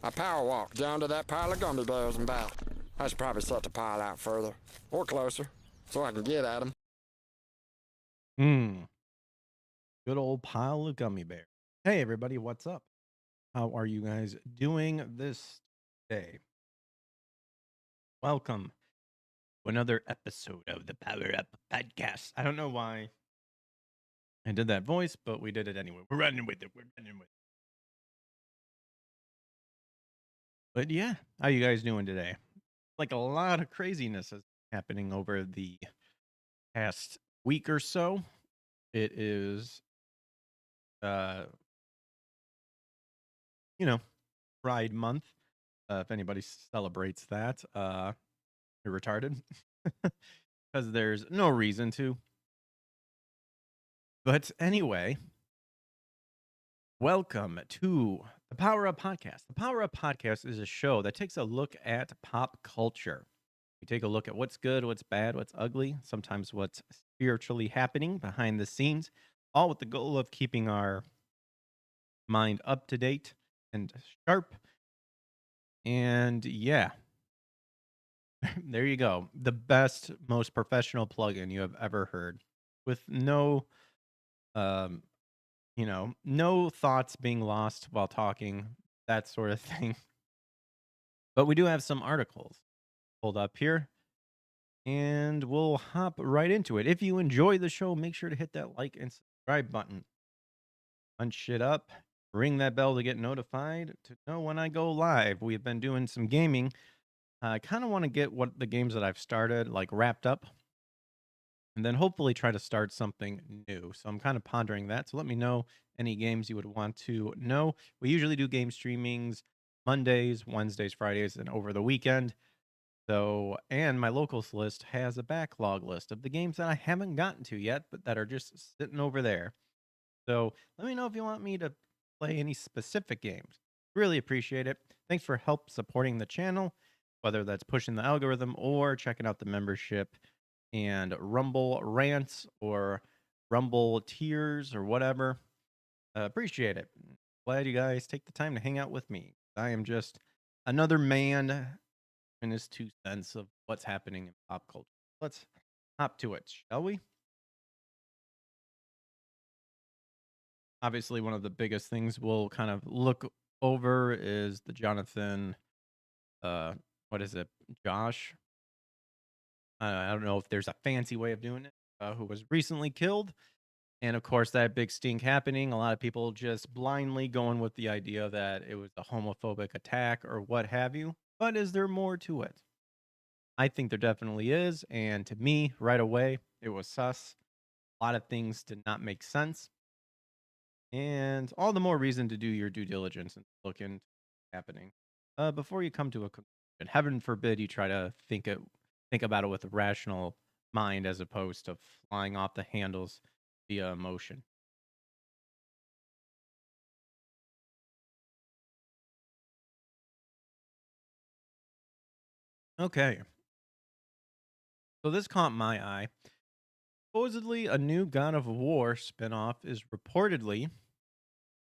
I power walked down to that pile of gummy bears and back. I should probably set the pile out further, or closer, so I can get at them. Hmm. Good old pile of gummy bears. Hey, everybody, what's up? How are you guys doing this day? Welcome to another episode of the Power Up Podcast. I don't know why I did that voice, but we did it anyway. We're running with it. We're running with it. But yeah, how you guys doing today? Like a lot of craziness is happening over the past week or so. It is, uh, you know, Pride Month. If anybody celebrates that, you're retarded because there's no reason to. But anyway, welcome to the Power Up Podcast. The Power Up Podcast is a show that takes a look at pop culture. We take a look at what's good, what's bad, what's ugly, sometimes what's spiritually happening behind the scenes, all with the goal of keeping our mind up to date and sharp. And yeah, there you go. The best, most professional plugin you have ever heard with no um no thoughts being lost while talking, that sort of thing. But we do have some articles pulled up here and we'll hop right into it. If you enjoy the show, make sure to hit that like and subscribe button. Punch it up, ring that bell to get notified to know when I go live. We've been doing some gaming. I kind of want to get what the games that I've started like wrapped up and then hopefully try to start something new. So I'm kind of pondering that. So let me know any games you would want to know. We usually do game streamings Mondays, Wednesdays, Fridays, and over the weekend. So, and my locals list has a backlog list of the games that I haven't gotten to yet, but that are just sitting over there. So let me know if you want me to play any specific games. Really appreciate it. Thanks for help supporting the channel, whether that's pushing the algorithm or checking out the membership and Rumble rants or Rumble tears or whatever. Appreciate it. Glad you guys take the time to hang out with me. I am just another man in his 2 cents of what's happening in pop culture. Let's hop to it, shall we? Obviously, one of the biggest things we'll kind of look over is the Jonathan, uh, what is it, Josh? I don't know if there's a fancy way of doing it, who was recently killed. And of course, that big stink happening, a lot of people just blindly going with the idea that it was a homophobic attack or what have you. But is there more to it? I think there definitely is. And to me, right away, it was sus. A lot of things did not make sense. And all the more reason to do your due diligence and look into what's happening before you come to a conclusion. Heaven forbid you try to think about it with a rational mind as opposed to flying off the handles via emotion. Okay, so this caught my eye. Supposedly, a new God of War spinoff is reportedly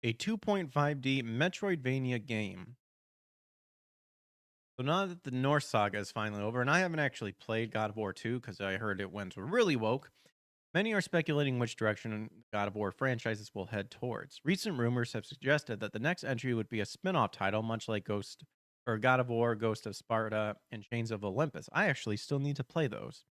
a 2.5D Metroidvania game. So now that the Norse saga is finally over, and I haven't actually played God of War 2 because I heard it went really woke, many are speculating which direction God of War franchises will head towards. Recent rumors have suggested that the next entry would be a spin off title, much like Ghost or God of War, Ghost of Sparta, and Chains of Olympus. I actually still need to play those.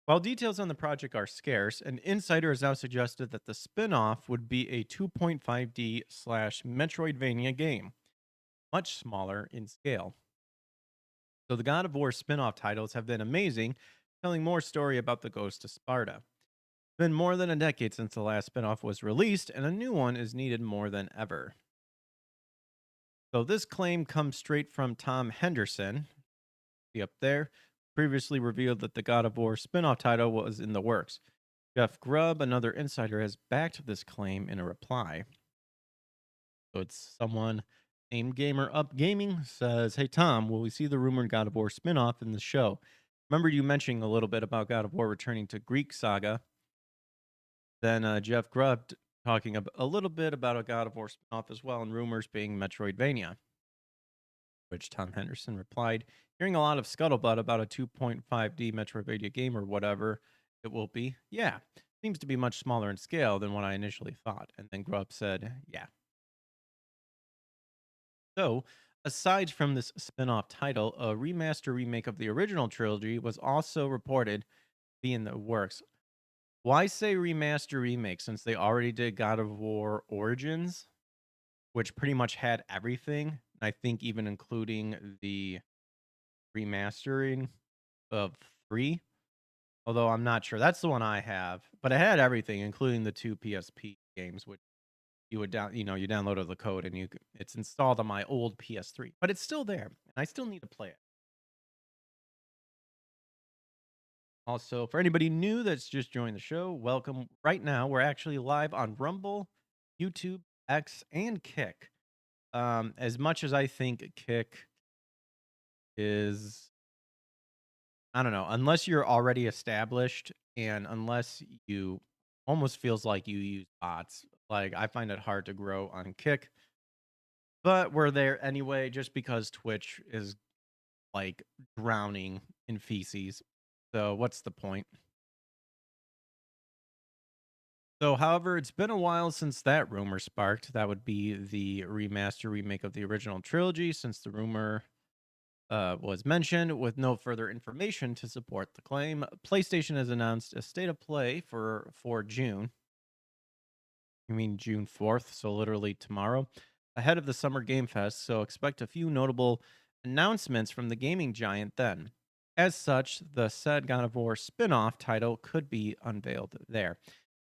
While details on the project are scarce, an insider has now suggested that the spin off would be a 2.5D slash Metroidvania game, much smaller in scale. So the God of War spin off titles have been amazing, telling more story about the Ghost of Sparta. It's been more than a decade since the last spin off was released, and a new one is needed more than ever. So this claim comes straight from Tom Henderson, see up there, previously revealed that the God of War spin off title was in the works. Jeff Grubb, another insider, has backed this claim in a reply. So it's someone named Gamer Up Gaming says, "Hey Tom, will we see the rumored God of War spin-off in the show? Remember you mentioning a little bit about God of War returning to Greek saga." Then Jeff Grubb talking a little bit about a God of War spinoff as well, and rumors being Metroidvania. Which Tom Henderson replied, hearing a lot of scuttlebutt about a 2.5D Metroidvania game or whatever it will be. Yeah, seems to be much smaller in scale than what I initially thought. And then Grubb said, yeah. So, aside from this spin off title, a remaster remake of the original trilogy was also reported to be in the works. Why say remaster remake since they already did God of War Origins, which pretty much had everything? I think even including the remastering of 3, although I'm not sure. That's the one I have, but it had everything, including the 2 PSP games, which you would you downloaded the code and it's installed on my old PS3, but it's still there, and I still need to play it. Also, for anybody new that's just joined the show, welcome. Right now, we're actually live on Rumble, YouTube, X, and Kick. As much as I think Kick is, I don't know, unless you're already established and unless you almost feels like you use bots, like I find it hard to grow on Kick. But we're there anyway, just because Twitch is like drowning in feces. So what's the point? So, however, it's been a while since that rumor sparked. That would be the remaster remake of the original trilogy, since the rumor was mentioned with no further information to support the claim. PlayStation has announced a state of play for June. You mean June 4th, so literally tomorrow, ahead of the Summer Game Fest. So expect a few notable announcements from the gaming giant then. As such, the said God of War spin off title could be unveiled there.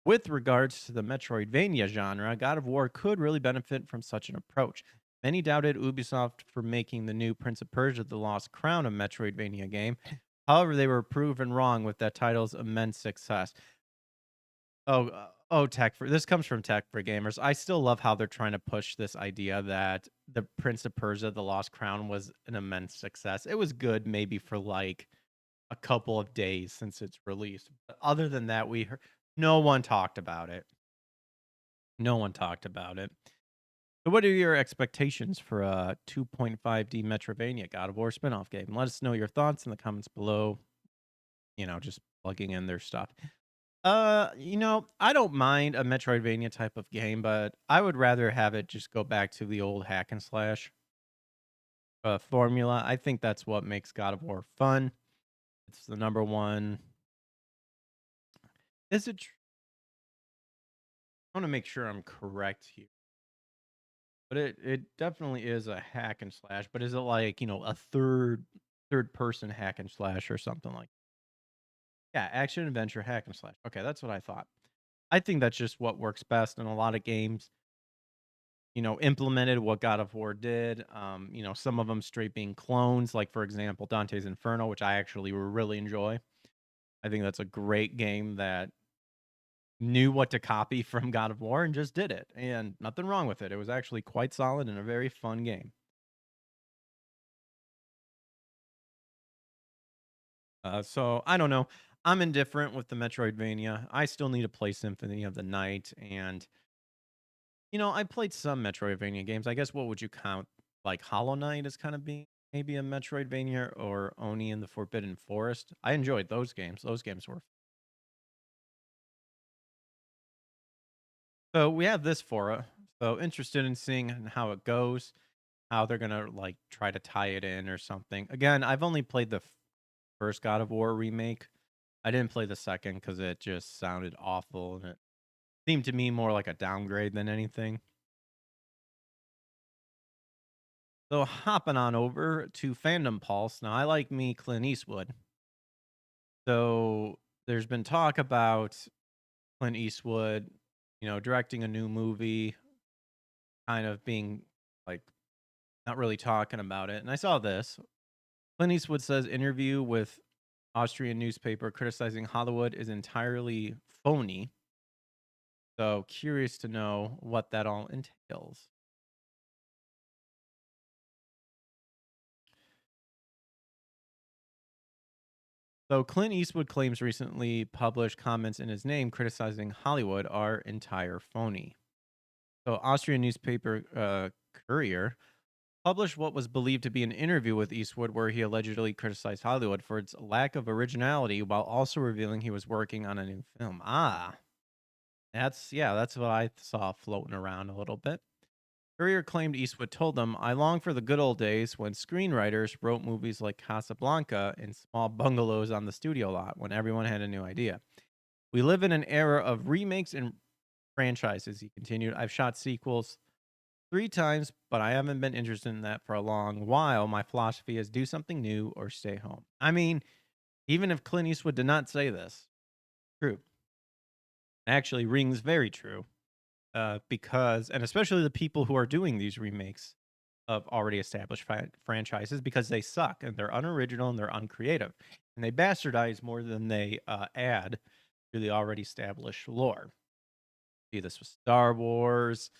With regards to the Metroidvania genre, God of War could really benefit from such an approach. Many doubted Ubisoft for making the new Prince of Persia: The Lost Crown a Metroidvania game. However, they were proven wrong with that title's immense success. Tech for this comes from Tech for Gamers. I still love how they're trying to push this idea that the Prince of Persia: The Lost Crown was an immense success. It was good maybe for like a couple of days since its release. But other than that, no one talked about it. No one talked about it. So what are your expectations for a 2.5D Metrovania God of War spinoff game? Let us know your thoughts in the comments below. Just plugging in their stuff. I don't mind a Metroidvania type of game, but I would rather have it just go back to the old hack and slash formula. I think that's what makes God of War fun. It's the number one. Is it? I want to make sure I'm correct here. But it definitely is a hack and slash, but is it like, a third person hack and slash or something like? Yeah, action adventure hack and slash. Okay, that's what I thought. I think that's just what works best in a lot of games. Implemented what God of War did. Some of them straight being clones, like for example, Dante's Inferno, which I actually really enjoy. I think that's a great game that knew what to copy from God of War and just did it. And nothing wrong with it. It was actually quite solid and a very fun game. So I don't know. I'm indifferent with the Metroidvania. I still need to play Symphony of the Night, and I played some Metroidvania games. I guess what would you count? Like Hollow Knight as kind of being maybe a Metroidvania, or Oni and the Forbidden Forest. I enjoyed those games. Those games were. So we have this for it. So interested in seeing how it goes, how they're gonna like try to tie it in or something. Again, I've only played the first God of War remake. I didn't play the second because it just sounded awful and it seemed to me more like a downgrade than anything. So hopping on over to Fandom Pulse. Now I like me Clint Eastwood. So there's been talk about Clint Eastwood, directing a new movie, kind of being like not really talking about it. And I saw this. Clint Eastwood says interview with Austrian newspaper criticizing Hollywood is entirely phony. So curious to know what that all entails. So Clint Eastwood claims recently published comments in his name criticizing Hollywood are entire phony. So Austrian newspaper Courier published what was believed to be an interview with Eastwood where he allegedly criticized Hollywood for its lack of originality while also revealing he was working on a new film. That's what I saw floating around a little bit. Courier claimed Eastwood told them, I long for the good old days when screenwriters wrote movies like Casablanca in small bungalows on the studio lot when everyone had a new idea. We live in an era of remakes and franchises, he continued. I've shot sequels 3 times, but I haven't been interested in that for a long while. My philosophy is do something new or stay home. I mean, even if Clint Eastwood did not say this, true. Actually rings very true. Because, and especially the people who are doing these remakes of already established franchises, because they suck and they're unoriginal and they're uncreative, and they bastardize more than they add to the already established lore. See this with Star Wars,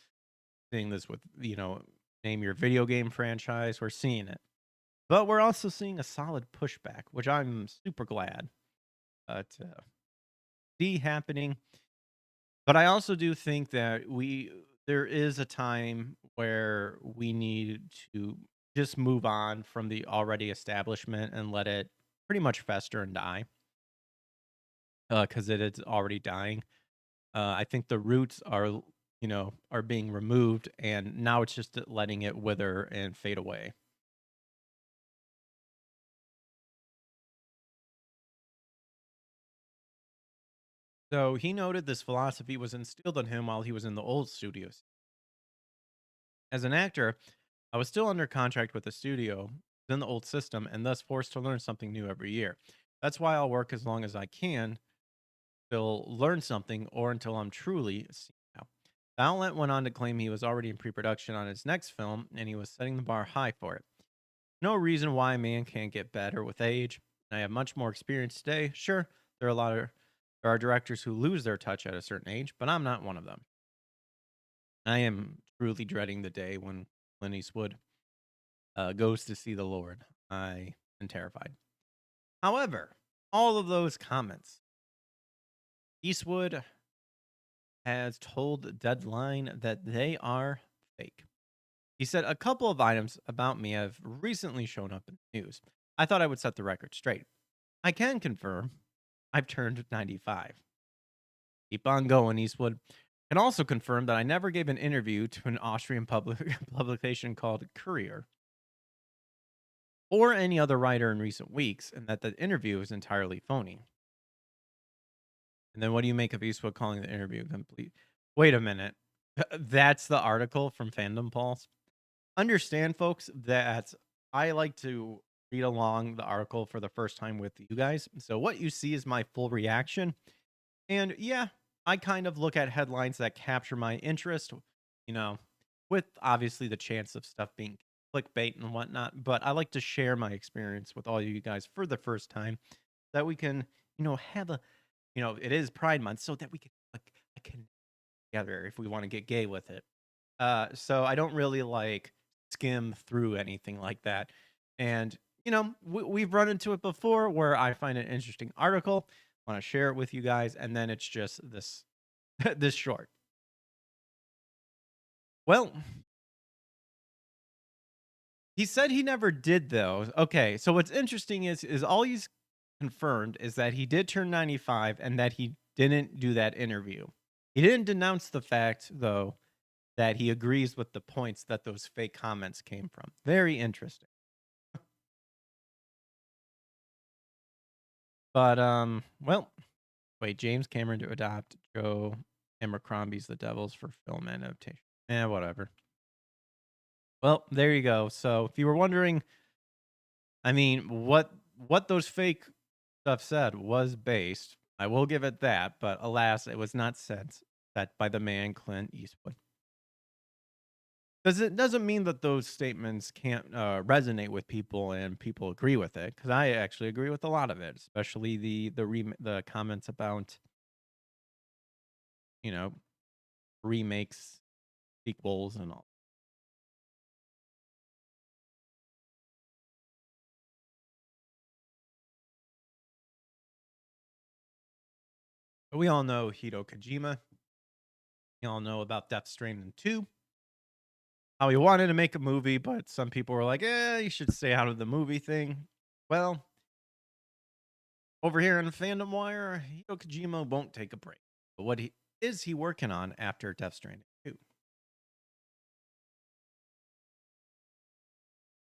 seeing this with name your video game franchise. We're seeing it, but we're also seeing a solid pushback, which I'm super glad to see happening. But I also do think that there is a time where we need to just move on from the already establishment and let it pretty much fester and die, because it is already dying. I think the roots are being removed, and now it's just letting it wither and fade away. So he noted this philosophy was instilled in him while he was in the old studios. As an actor, I was still under contract with the studio in the old system and thus forced to learn something new every year. That's why I'll work as long as I can till learn something or until I'm truly seen out. The outlet went on to claim he was already in pre-production on his next film and he was setting the bar high for it. No reason why a man can't get better with age. I have much more experience today. Sure, there are directors who lose their touch at a certain age, but I'm not one of them. I am truly dreading the day when Clint Eastwood goes to see the Lord. I am terrified. However, all of those comments, Eastwood has told Deadline that they are fake. He said a couple of items about me have recently shown up in the news. I thought I would set the record straight. I can confirm I've turned 95. Keep on going, Eastwood. Can also confirm that I never gave an interview to an Austrian publication called Courier or any other writer in recent weeks, and that the interview is entirely phony. And then what do you make of Eastwood calling the interview complete? Wait a minute. That's the article from Fandom Pulse. Understand, folks, that I like to read along the article for the first time with you guys. So what you see is my full reaction. And yeah, I kind of look at headlines that capture my interest, you know, with obviously the chance of stuff being clickbait and whatnot. But I like to share my experience with all you guys for the first time that we can, have it is Pride Month, so that we can like connect together if we want to get gay with it. So I don't really like skim through anything like that. And we've run into it before where I find an interesting article, want to share it with you guys, and then it's just this this short. Well, he said he never did though. Okay, so what's interesting is all he's confirmed is that he did turn 95 and that he didn't do that interview. He didn't denounce the fact though that he agrees with the points that those fake comments came from. Very interesting. But well, wait, James Cameron to adopt Joe Abercrombie's The Devils for film adaptation. Whatever. Well, there you go. So if you were wondering, I mean, what those fake stuff said was based. I will give it that, but alas, it was not said that by the man Clint Eastwood. Because it doesn't mean that those statements can't resonate with people and people agree with it. Because I actually agree with a lot of it, especially the comments about you know remakes, sequels, and all. So we all know Hideo Kojima. We all know about Death Stranding 2. How he wanted to make a movie, but some people were like, you should stay out of the movie thing. Well, over here in Fandom Wire, Hideo Kojima won't take a break. But is he working on after Death Stranding 2?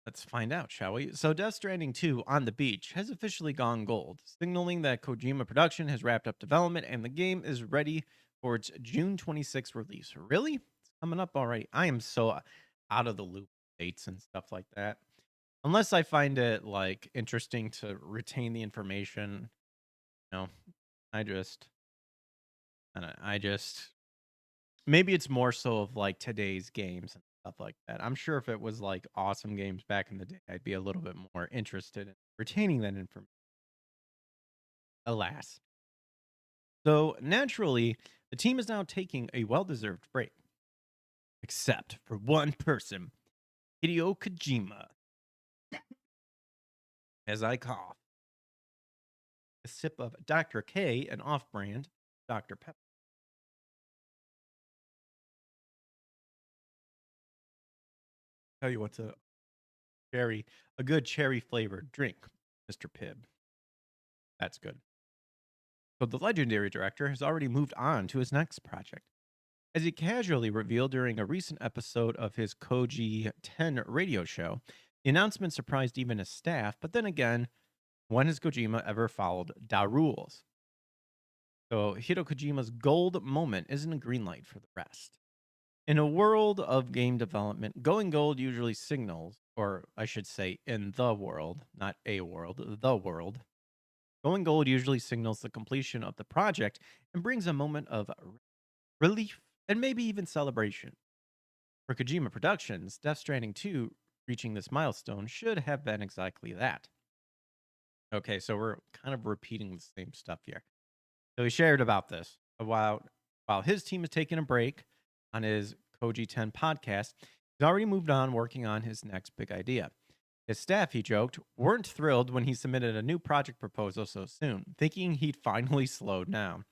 Let's find out, shall we? So, Death Stranding 2 on the beach has officially gone gold, signaling that Kojima Production has wrapped up development and the game is ready for its June 26th release. Really? It's coming up already. I am so out of the loop dates and stuff like that. Unless I find it like interesting to retain the information, you know, I just, I just maybe it's more so of like today's games and stuff like that. I'm sure if it was like awesome games back in the day, I'd be a little bit more interested in retaining that information. Alas. So naturally, the team is now taking a well deserved break, except for one person, Hideo Kojima. As I cough, a sip of Dr. K, an off brand Dr. Pepper. Tell you what's a good cherry flavored drink, Mr. Pibb. That's good. So the legendary director has already moved on to his next project. As he casually revealed during a recent episode of his Koji 10 radio show, the announcement surprised even his staff, but then again, when has Kojima ever followed Da rules? So Hideo Kojima's gold moment isn't a green light for the rest. In a world of game development, going gold usually signals, or I should say in the world, not a world, the world, going gold usually signals the completion of the project and brings a moment of relief and maybe even celebration. For Kojima Productions, Death Stranding 2 reaching this milestone should have been exactly that. Okay, so we're kind of repeating the same stuff here. So he shared about this while his team is taking a break on his Koji 10 podcast, he's already moved on working on his next big idea. His staff, he joked, weren't thrilled when he submitted a new project proposal so soon, thinking he'd finally slowed down.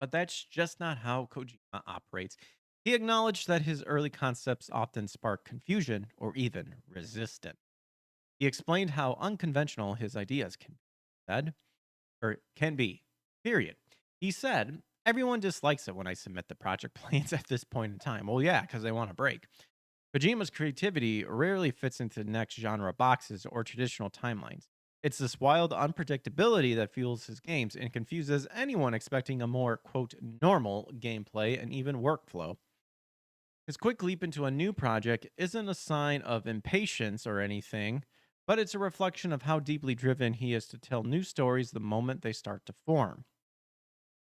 But that's just not how Kojima operates. He acknowledged that his early concepts often spark confusion or even resistance. He explained how unconventional his ideas can be. Period. He said, everyone dislikes it when I submit the project plans at this point in time. Well, yeah, because they want a break. Kojima's creativity rarely fits into the next genre boxes or traditional timelines. It's this wild unpredictability that fuels his games and confuses anyone expecting a more, quote, normal gameplay and even workflow. His quick leap into a new project isn't a sign of impatience or anything, but it's a reflection of how deeply driven he is to tell new stories the moment they start to form.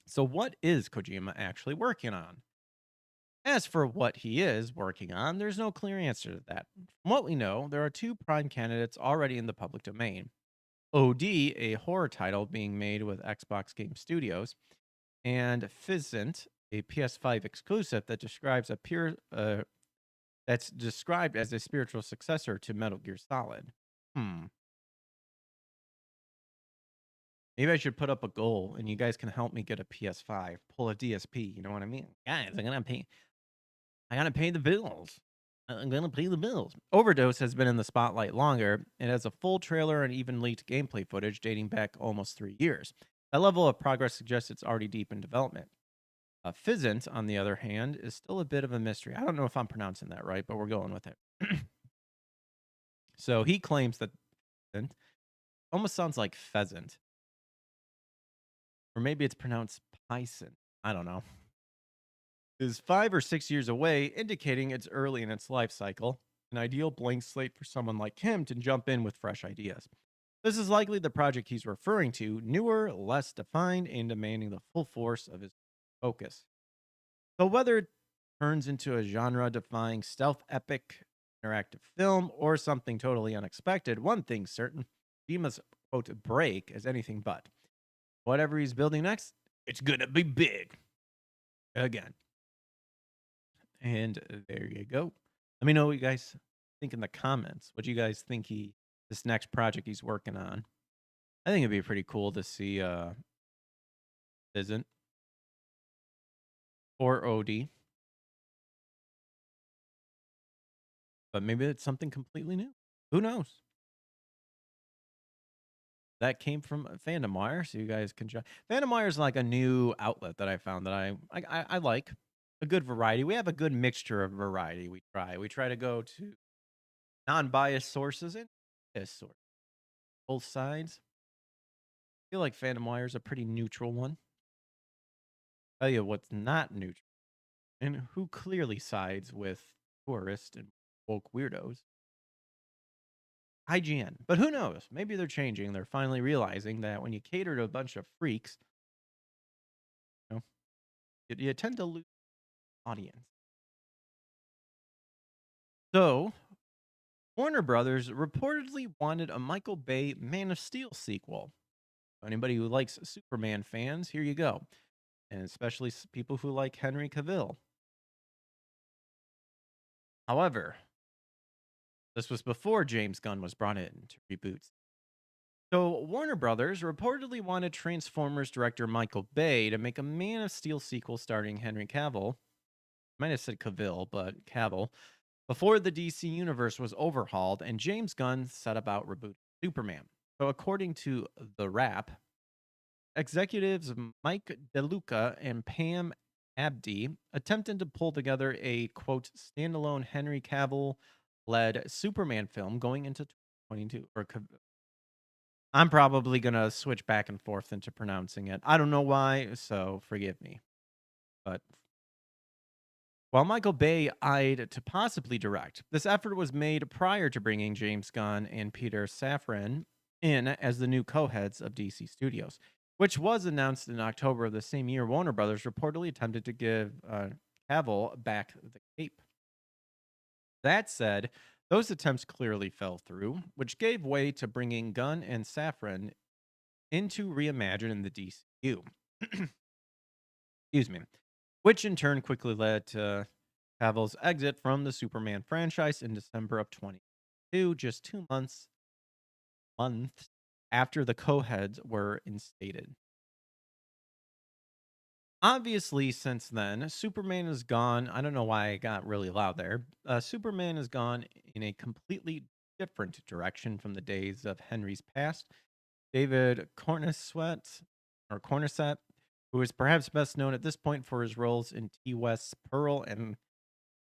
So, what is Kojima actually working on? As for what he is working on, there's no clear answer to that. From what we know, there are two prime candidates already in the public domain. OD, a horror title being made with Xbox Game Studios, and Fizzant, a PS5 exclusive that's described as a spiritual successor to Metal Gear Solid. Hmm. Maybe I should put up a goal and you guys can help me get a PS5, pull a DSP, you know what I mean? Guys, I gotta pay the bills. I'm gonna pay the bills. Overdose has been in the spotlight longer. It has a full trailer and even leaked gameplay footage dating back almost 3 years. That level of progress suggests it's already deep in development. Fizzant, on the other hand, is still a bit of a mystery. I don't know if I'm pronouncing that right, but we're going with it. So he claims that Fizzant almost sounds like pheasant, or maybe it's pronounced Python. I don't know. Is 5 or 6 years away, indicating it's early in its life cycle, an ideal blank slate for someone like him to jump in with fresh ideas. This is likely the project he's referring to, newer, less defined, and demanding the full force of his focus. So whether it turns into a genre-defying stealth epic interactive film or something totally unexpected, one thing's certain, Jima's quote break is anything but. Whatever he's building next, it's gonna be big. Again. And there you go. Let me know what you guys think in the comments. What do you guys think this next project he's working on? I think it'd be pretty cool to see isn't, or OD, but maybe it's something completely new. Who knows? That came from Fandom Wire, so you guys can try. Fandom Wire is like a new outlet that I found that I like. A good variety. We have a good mixture of variety. We try to go to non-biased sources and biased sources, both sides. I feel like Fandom Wire is a pretty neutral one. Tell you what's not neutral and who clearly sides with tourists and woke weirdos. IGN. But who knows? Maybe they're changing. They're finally realizing that when you cater to a bunch of freaks, you know, you tend to lose audience. So, Warner Brothers reportedly wanted a Michael Bay Man of Steel sequel. Anybody who likes Superman fans, here you go. And especially people who like Henry Cavill. However, this was before James Gunn was brought in to reboot. So, Warner Brothers reportedly wanted Transformers director Michael Bay to make a Man of Steel sequel starring Henry Cavill. Might have said Cavill, but Cavill. Before the DC universe was overhauled and James Gunn set about rebooting Superman. So, according to The Wrap, executives Mike DeLuca and Pam Abdi attempted to pull together a quote standalone Henry Cavill led Superman film going into 2022. I'm probably going to switch back and forth into pronouncing it. I don't know why, so forgive me. But while Michael Bay eyed to possibly direct, this effort was made prior to bringing James Gunn and Peter Safran in as the new co-heads of DC Studios, which was announced in October of the same year. Warner Brothers reportedly attempted to give Cavill back the cape. That said, those attempts clearly fell through, which gave way to bringing Gunn and Safran into Reimagine in the DCU. Excuse me. Which in turn quickly led to Cavill's exit from the Superman franchise in December of 2022, just 2 months after the co-heads were instated. Obviously, since then, Superman is gone. I don't know why I got really loud there. Superman has gone in a completely different direction from the days of Henry's past. David Cornset, who is perhaps best known at this point for his roles in T. West's Pearl and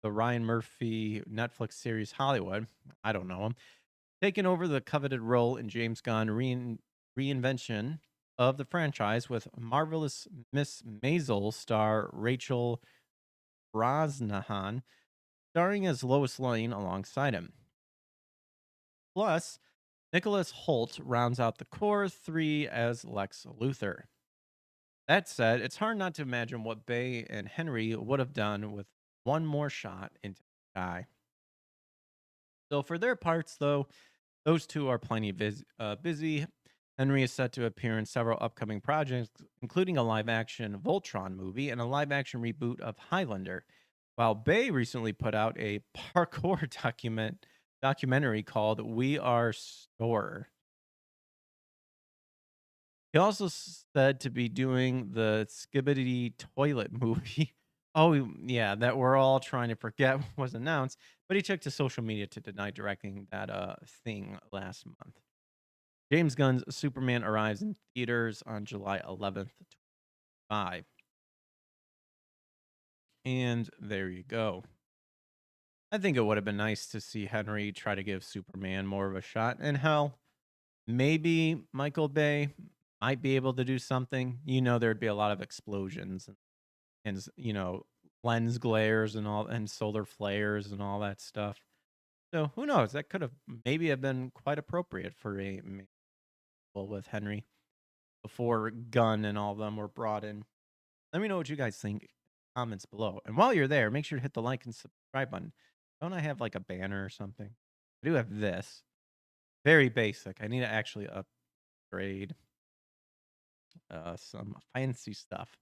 the Ryan Murphy Netflix series Hollywood. I don't know him. Taking over the coveted role in James Gunn reinvention of the franchise with Marvelous Miss Maisel star Rachel Brosnahan starring as Lois Lane alongside him. Plus, Nicholas Hoult rounds out the core three as Lex Luthor. That said, it's hard not to imagine what Bay and Henry would have done with one more shot into the sky. So for their parts, though, those two are plenty busy. Henry is set to appear in several upcoming projects, including a live-action Voltron movie and a live-action reboot of Highlander, while Bay recently put out a parkour documentary called We Are Store. He also said to be doing the Skibbity Toilet movie. Oh, yeah, that we're all trying to forget was announced, but he took to social media to deny directing that thing last month. James Gunn's Superman arrives in theaters on July 11th, 2025. And there you go. I think it would have been nice to see Henry try to give Superman more of a shot. And hell, maybe Michael Bay might be able to do something. There'd be a lot of explosions and lens glares and all and solar flares and all that stuff. So who knows? That could have maybe have been quite appropriate for a with Henry before Gunn and all of them were brought in. Let me know what you guys think. Comments below. And while you're there, make sure to hit the like and subscribe button. Don't I have like a banner or something? I do have this. Very basic. I need to actually upgrade some fancy stuff.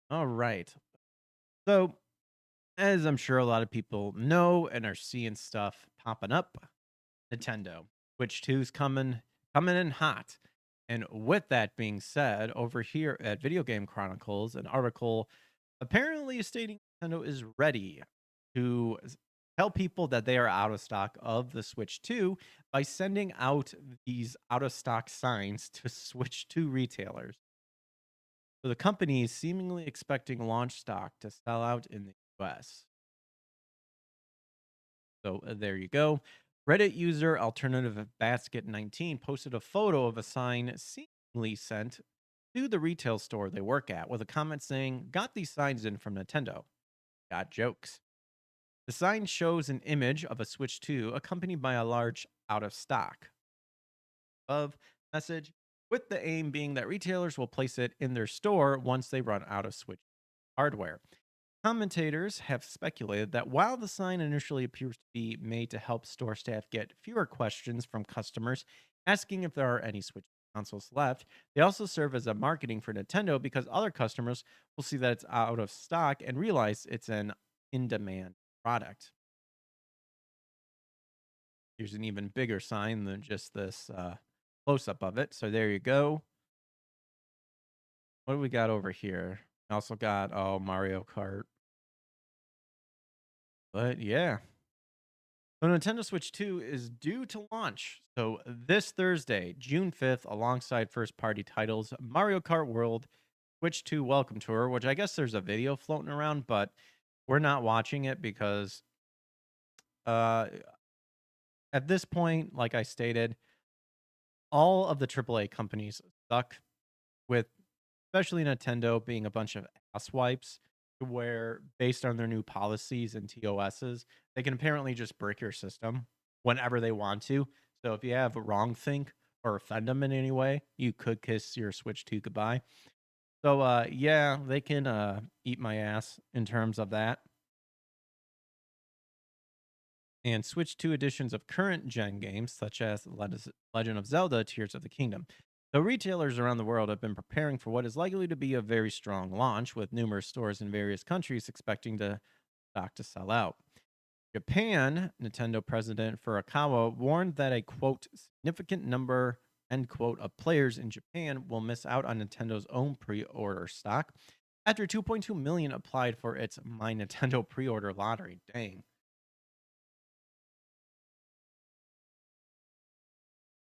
All right. So, as I'm sure a lot of people know and are seeing stuff popping up, Nintendo. Switch 2's coming coming in hot. And with that being said, over here at Video Game Chronicles, an article apparently stating Nintendo is ready to tell people that they are out of stock of the Switch 2 by sending out these out of stock signs to Switch 2 retailers. So the company is seemingly expecting launch stock to sell out in the US. So there you go. Reddit user Alternative Basket 19 posted a photo of a sign seemingly sent to the retail store they work at with a comment saying, "Got these signs in from Nintendo. Got jokes." The sign shows an image of a Switch 2 accompanied by a large out of stock of message, with the aim being that retailers will place it in their store once they run out of Switch hardware. Commentators have speculated that while the sign initially appears to be made to help store staff get fewer questions from customers asking if there are any Switch consoles left, they also serve as a marketing for Nintendo because other customers will see that it's out of stock and realize it's an in demand product. Here's an even bigger sign than just this close up of it. So there you go. What do we got over here? Also got, oh, Mario Kart. But yeah. The Nintendo Switch 2 is due to launch. So this Thursday, June 5th, alongside first party titles Mario Kart World, Switch 2 Welcome Tour, which I guess there's a video floating around, but we're not watching it because uh, at this point, like I stated, all of the AAA companies suck with especially Nintendo being a bunch of asswipes to where based on their new policies and TOSs, they can apparently just break your system whenever they want to. So if you have wrong think or offend them in any way, you could kiss your Switch 2 goodbye. So yeah, they can eat my ass in terms of that. And Switch 2 editions of current gen games such as Legend of Zelda Tears of the Kingdom. The retailers around the world have been preparing for what is likely to be a very strong launch, with numerous stores in various countries expecting the stock to sell out. Japan, Nintendo president Furukawa warned that a quote significant number end quote of players in Japan will miss out on Nintendo's own pre-order stock after 2.2 million applied for its My Nintendo pre-order lottery. Dang.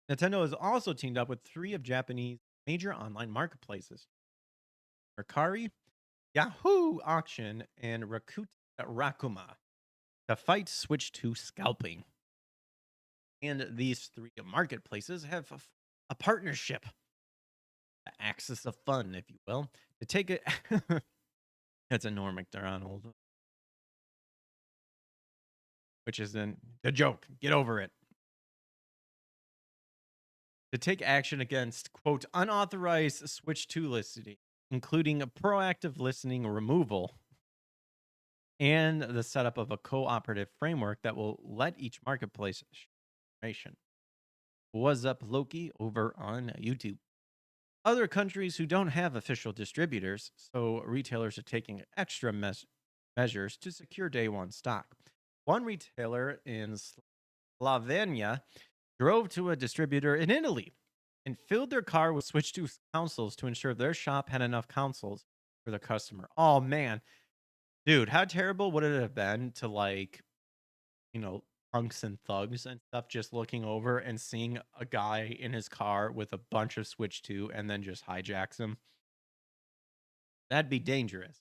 Nintendo has also teamed up with three of Japanese major online marketplaces, Mercari, Yahoo Auction, and Rakuten Rakuma, to fight Switch 2 scalping. And these three marketplaces have a partnership, the axis of fun, if you will, to take it. That's a Norm McDonald, which is in the joke. Get over it. To take action against, quote, unauthorized Switch 2 listing, including a proactive listening removal and the setup of a cooperative framework that will let each marketplace share information. What's up, Loki, over on YouTube? Other countries who don't have official distributors, so retailers are taking extra measures to secure day one stock. One retailer in Slovenia drove to a distributor in Italy and filled their car with Switch 2 consoles to ensure their shop had enough consoles for the customer. Oh man, dude, how terrible would it have been to, like, punks and thugs and stuff just looking over and seeing a guy in his car with a bunch of Switch 2 and then just hijacks him? That'd be dangerous.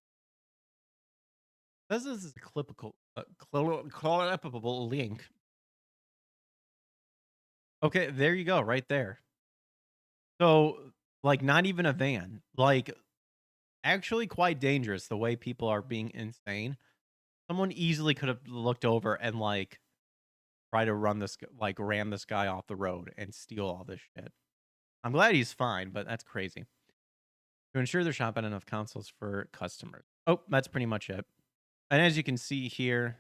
This is a clippable link. Okay, there you go, right there. So, like, not even a van. Like, actually quite dangerous the way people are being insane. Someone easily could have looked over and, like, try to ram this guy off the road and steal all this shit. I'm glad he's fine, but that's crazy. To ensure they're shopping enough consoles for customers. Oh, that's pretty much it. And as you can see here,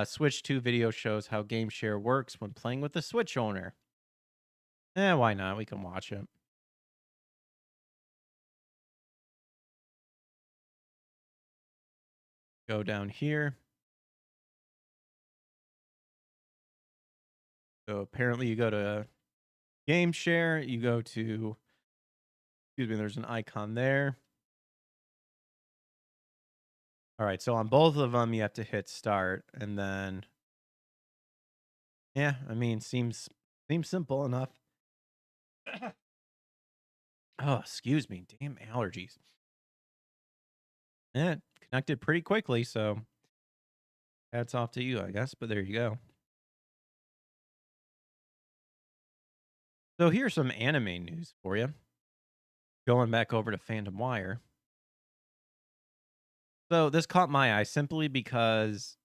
Switch 2 video shows how game share works when playing with the Switch owner. Why not? We can watch it. Go down here. So apparently you go to game share, you go to, excuse me, there's an icon there. All right, so on both of them, you have to hit start, and then, yeah, I mean, seems simple enough. Oh, excuse me, damn allergies. Yeah, connected pretty quickly, so hats off to you, I guess. But there you go. So here's some anime news for you. Going back over to Fandom Wire. So this caught my eye simply because,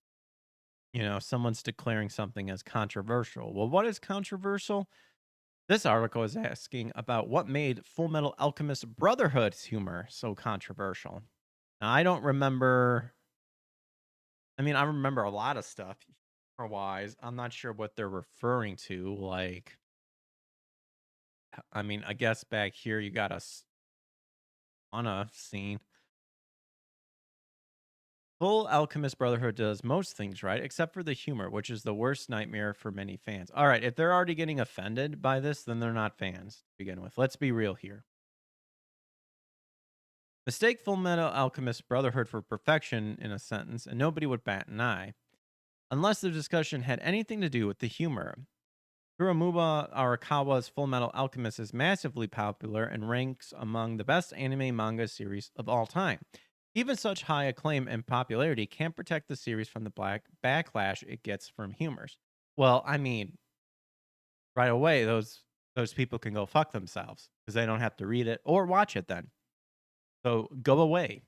someone's declaring something as controversial. Well, what is controversial? This article is asking about what made Full Metal Alchemist Brotherhood's humor so controversial. Now, I don't remember. I mean, I remember a lot of stuff humor wise. I'm not sure what they're referring to. Like, I mean, I guess back here you got on a scene. Full Alchemist Brotherhood does most things right, except for the humor, which is the worst nightmare for many fans. All right, if they're already getting offended by this, then they're not fans to begin with. Let's be real here. Mistake Full Metal Alchemist Brotherhood for perfection in a sentence, and nobody would bat an eye, unless the discussion had anything to do with the humor. Kuromuba Arakawa's Full Metal Alchemist is massively popular and ranks among the best anime manga series of all time. Even such high acclaim and popularity can't protect the series from the backlash it gets from humors. Well, I mean, right away, those people can go fuck themselves because they don't have to read it or watch it then. So go away.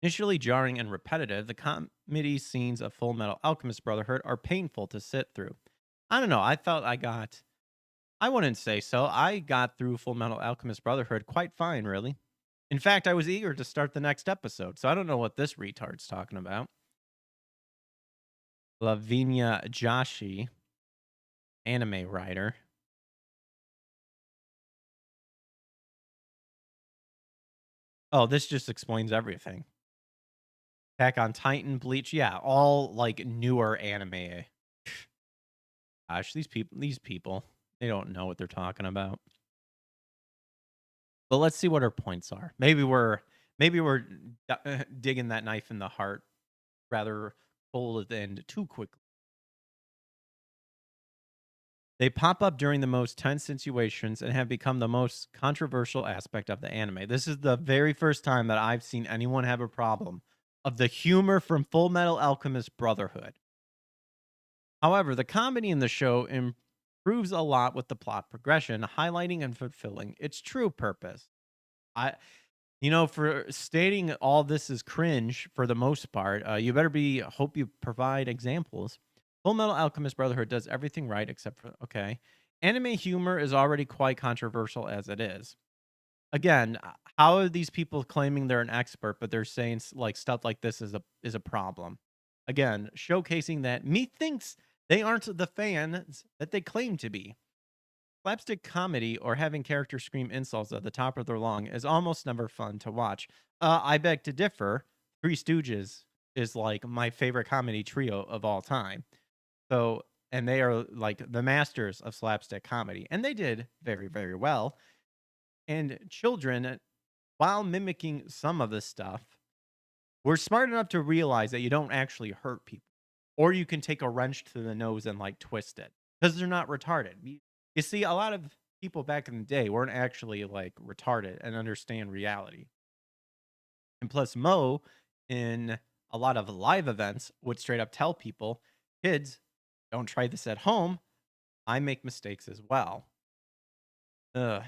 Initially jarring and repetitive, the comedy scenes of Full Metal Alchemist Brotherhood are painful to sit through. I don't know. I wouldn't say so. I got through Full Metal Alchemist Brotherhood quite fine, really. In fact, I was eager to start the next episode, so I don't know what this retard's talking about. Lavinia Joshi, anime writer. Oh, this just explains everything. Attack on Titan, Bleach, yeah, all like newer anime. Gosh, these people, they don't know what they're talking about. But let's see what our points are. Maybe we're digging that knife in the heart rather cold and too quickly. They pop up during the most tense situations and have become the most controversial aspect of the anime. This is the very first time that I've seen anyone have a problem of the humor from Full Metal Alchemist Brotherhood. However, the comedy in the show improves a lot with the plot progression, highlighting and fulfilling its true purpose. I for stating all this is cringe for the most part, you better hope you provide examples. Full Metal Alchemist Brotherhood does everything right except for, okay. Anime humor is already quite controversial as it is. Again, how are these people claiming they're an expert, but they're saying like stuff like this is a problem? Again, showcasing that methinks they aren't the fans that they claim to be. Slapstick comedy or having characters scream insults at the top of their lung is almost never fun to watch. I beg to differ. Three Stooges is like my favorite comedy trio of all time. So, and they are like the masters of slapstick comedy, and they did very, very well. And children, while mimicking some of this stuff, were smart enough to realize that you don't actually hurt people, or you can take a wrench to the nose and like twist it because they're not retarded. You see, a lot of people back in the day weren't actually like retarded and understand reality. And plus, Mo, in a lot of live events, would straight up tell people, kids, don't try this at home. I make mistakes as well. Ugh.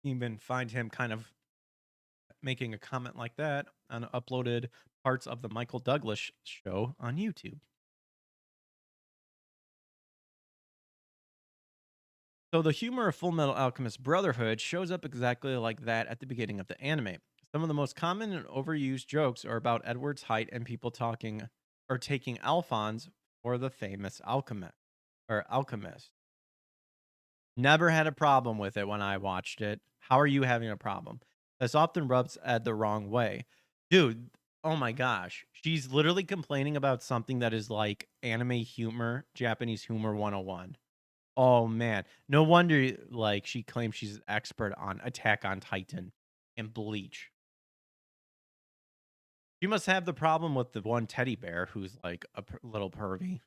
Even find him kind of making a comment like that on uploaded parts of the Michael Douglas show on YouTube. So the humor of Full Metal Alchemist Brotherhood shows up exactly like that at the beginning of the anime. Some of the most common and overused jokes are about Edward's height and people talking or taking Alphonse for the famous alchemist. Never had a problem with it when I watched it. How are you having a problem? This often rubs Ed the wrong way. Dude, Oh my gosh. She's literally complaining about something that is like anime humor, Japanese humor 101. Oh man. No wonder like she claims she's an expert on Attack on Titan and Bleach. She must have the problem with the one teddy bear who's like a little pervy.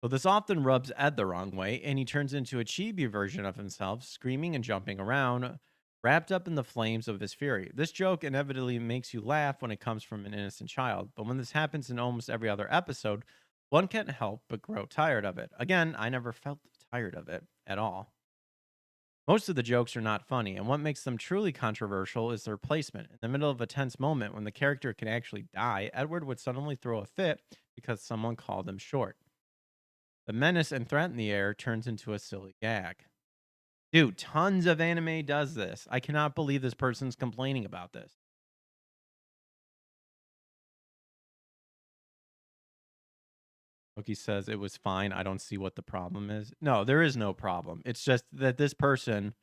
So this often rubs Ed the wrong way, and he turns into a chibi version of himself, screaming and jumping around, wrapped up in the flames of his fury. This joke inevitably makes you laugh when it comes from an innocent child, but when this happens in almost every other episode, one can't help but grow tired of it. Again, I never felt tired of it at all. Most of the jokes are not funny, and what makes them truly controversial is their placement. In the middle of a tense moment when the character can actually die, Edward would suddenly throw a fit because someone called him short. The menace and threat in the air turns into a silly gag. Dude, tons of anime does this. I cannot believe this person's complaining about this. Loki says it was fine. I don't see what the problem is. No, there is no problem. It's just that this person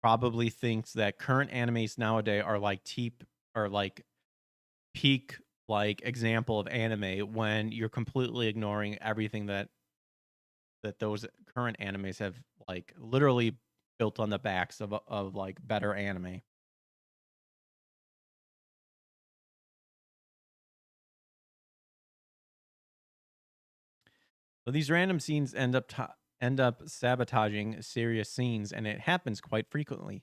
probably thinks that current animes nowadays are like peak like example of anime when you're completely ignoring everything that those current animes have like literally built on the backs of like better anime. So these random scenes end up sabotaging serious scenes, and it happens quite frequently,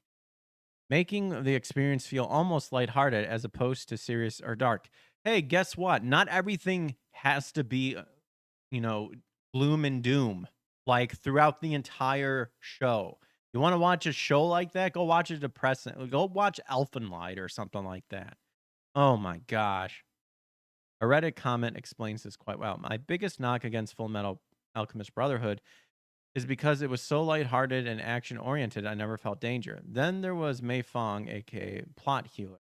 making the experience feel almost lighthearted as opposed to serious or dark. Hey, guess what? Not everything has to be, you know, gloom and doom like throughout the entire show. You want to watch a show like that? Go watch a depressing. Go watch Elfenlight or something like that. Oh my gosh. A Reddit comment explains this quite well. My biggest knock against Full Metal Alchemist Brotherhood is because it was so lighthearted and action oriented, I never felt danger. Then there was Mei Fong, aka Plot Healer.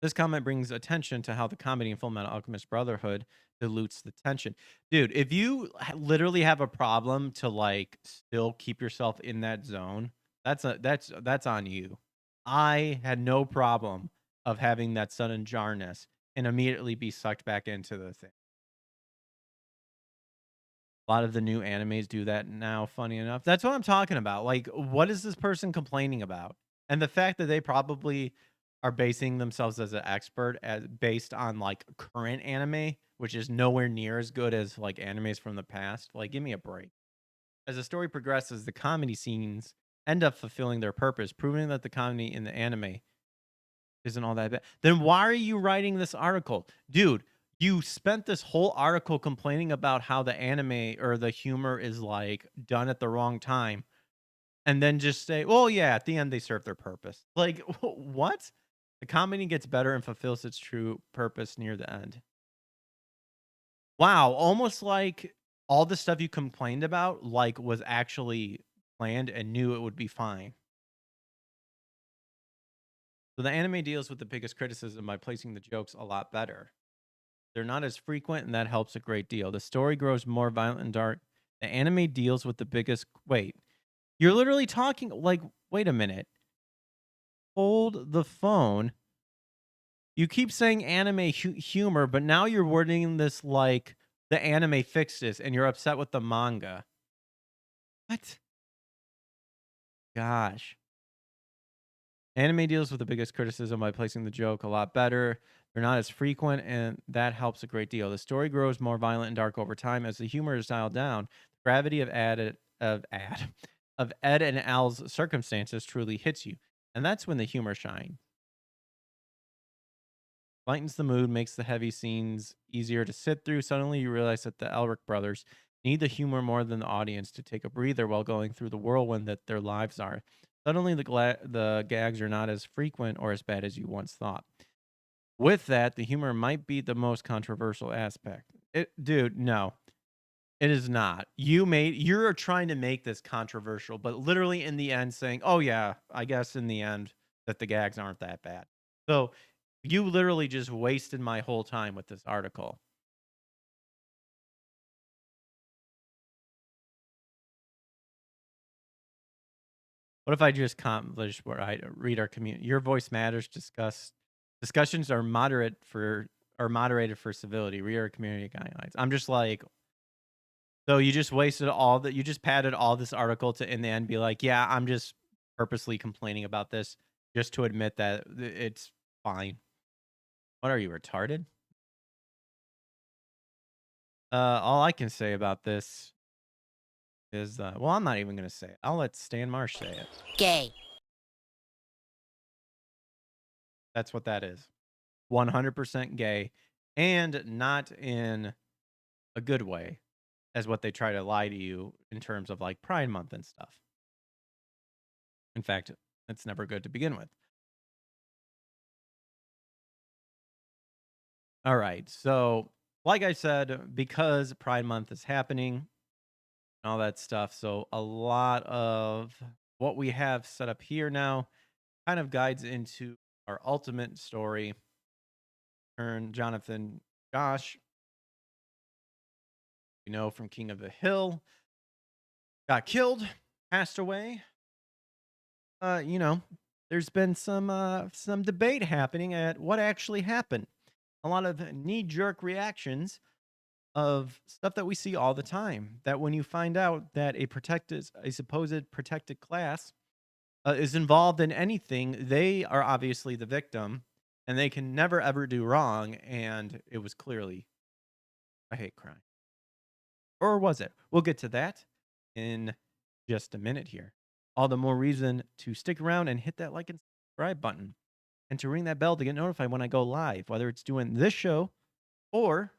This comment brings attention to how the comedy in Full Metal Alchemist Brotherhood dilutes the tension. Dude, if you literally have a problem to like still keep yourself in that zone, that's on you. I had no problem of having that sudden jarness and immediately be sucked back into the thing. A lot of the new animes do that now, funny enough. That's what I'm talking about. Like, what is this person complaining about? And the fact that they probably are basing themselves as an expert as based on like current anime, which is nowhere near as good as like animes from the past. Like, give me a break. As the story progresses, the comedy scenes end up fulfilling their purpose, proving that the comedy in the anime isn't all that bad. Then why are you writing this article? Dude, you spent this whole article complaining about how the anime or the humor is like done at the wrong time and then just say, "Well, yeah, at the end they serve their purpose." Like, what? The comedy gets better and fulfills its true purpose near the end. Wow, almost like all the stuff you complained about like was actually planned and knew it would be fine. So the anime deals with the biggest criticism by placing the jokes a lot better. They're not as frequent, and that helps a great deal. The story grows more violent and dark. The anime deals with the biggest. Wait, you're literally talking like, wait a minute. Hold the phone. You keep saying anime humor, but now you're wording this like the anime fixed this, and you're upset with the manga. What? Gosh. Anime deals with the biggest criticism by placing the joke a lot better. They're not as frequent, and that helps a great deal. The story grows more violent and dark over time as the humor is dialed down. The gravity of Ed and Al's circumstances truly hits you, and that's when the humor shines. Lightens the mood, makes the heavy scenes easier to sit through. Suddenly, you realize that the Elric brothers need the humor more than the audience to take a breather while going through the whirlwind that their lives are. Suddenly, the gags are not as frequent or as bad as you once thought. With that, the humor might be the most controversial aspect. Dude, no, it is not. You're trying to make this controversial, but literally in the end saying, "Oh yeah, I guess in the end that the gags aren't that bad." So you literally just wasted my whole time with this article. What if I just where I read our community? Your voice matters. Discussions are moderated for civility. Read our community guidelines. I'm just like, so you just wasted all that. You just padded all this article to in the end be like, yeah, I'm just purposely complaining about this just to admit that it's fine. What are you, retarded? All I can say about this is, well, I'm not even gonna say it. I'll let Stan Marsh say it. Gay. That's what that is. 100% gay, and not in a good way, as what they try to lie to you in terms of like Pride Month and stuff. In fact, it's never good to begin with. All right. So, like I said, because Pride Month is happening and all that stuff, so a lot of what we have set up here now kind of guides into our ultimate story. Jonathan Josh, from King of the Hill, got killed, passed away. There's been some debate happening at what actually happened. A lot of knee-jerk reactions of stuff that we see all the time. That when you find out that a supposed protected class is involved in anything, they are obviously the victim, and they can never ever do wrong. And it was clearly a hate crime, or was it? We'll get to that in just a minute here. All the more reason to stick around and hit that like and subscribe button, and to ring that bell to get notified when I go live, whether it's doing this show or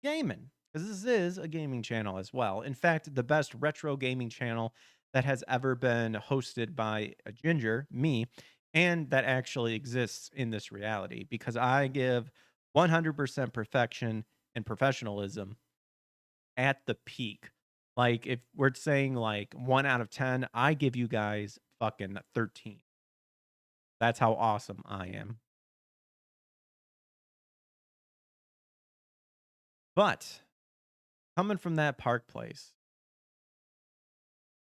gaming, because this is a gaming channel as well. In fact, the best retro gaming channel that has ever been hosted by a ginger, me, and that actually exists in this reality, because I give 100% perfection and professionalism at the peak. Like, if we're saying like 1 out of 10, I give you guys fucking 13. That's how awesome I am. But coming from that Park Place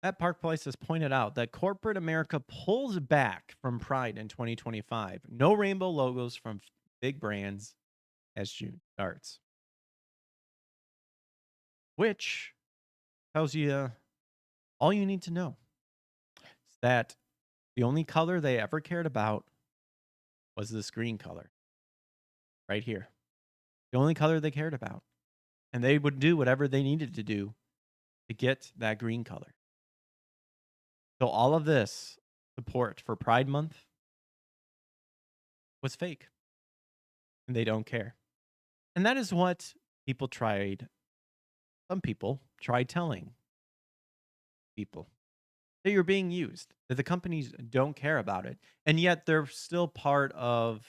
has pointed out that corporate America pulls back from Pride in 2025. No rainbow logos from big brands as June starts. Which tells you all you need to know. Is that the only color they ever cared about was this green color. Right here. The only color they cared about. And they would do whatever they needed to do to get that green color. So all of this support for Pride Month was fake. And they don't care. And that is what some people tried telling people. That you're being used. That the companies don't care about it. And yet they're still part of...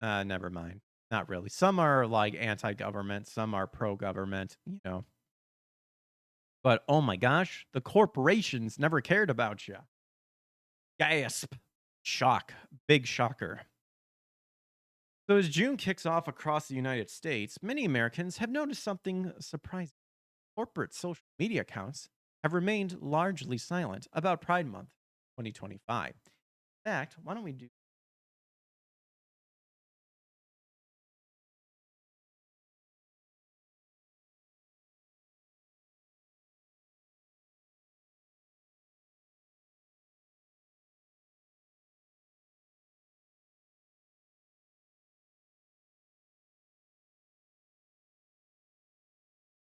never mind. Not really. Some are like anti-government. Some are pro-government, But oh my gosh, the corporations never cared about you. Gasp. Shock. Big shocker. So as June kicks off across the United States, many Americans have noticed something surprising. Corporate social media accounts have remained largely silent about Pride Month 2025. In fact, why don't we do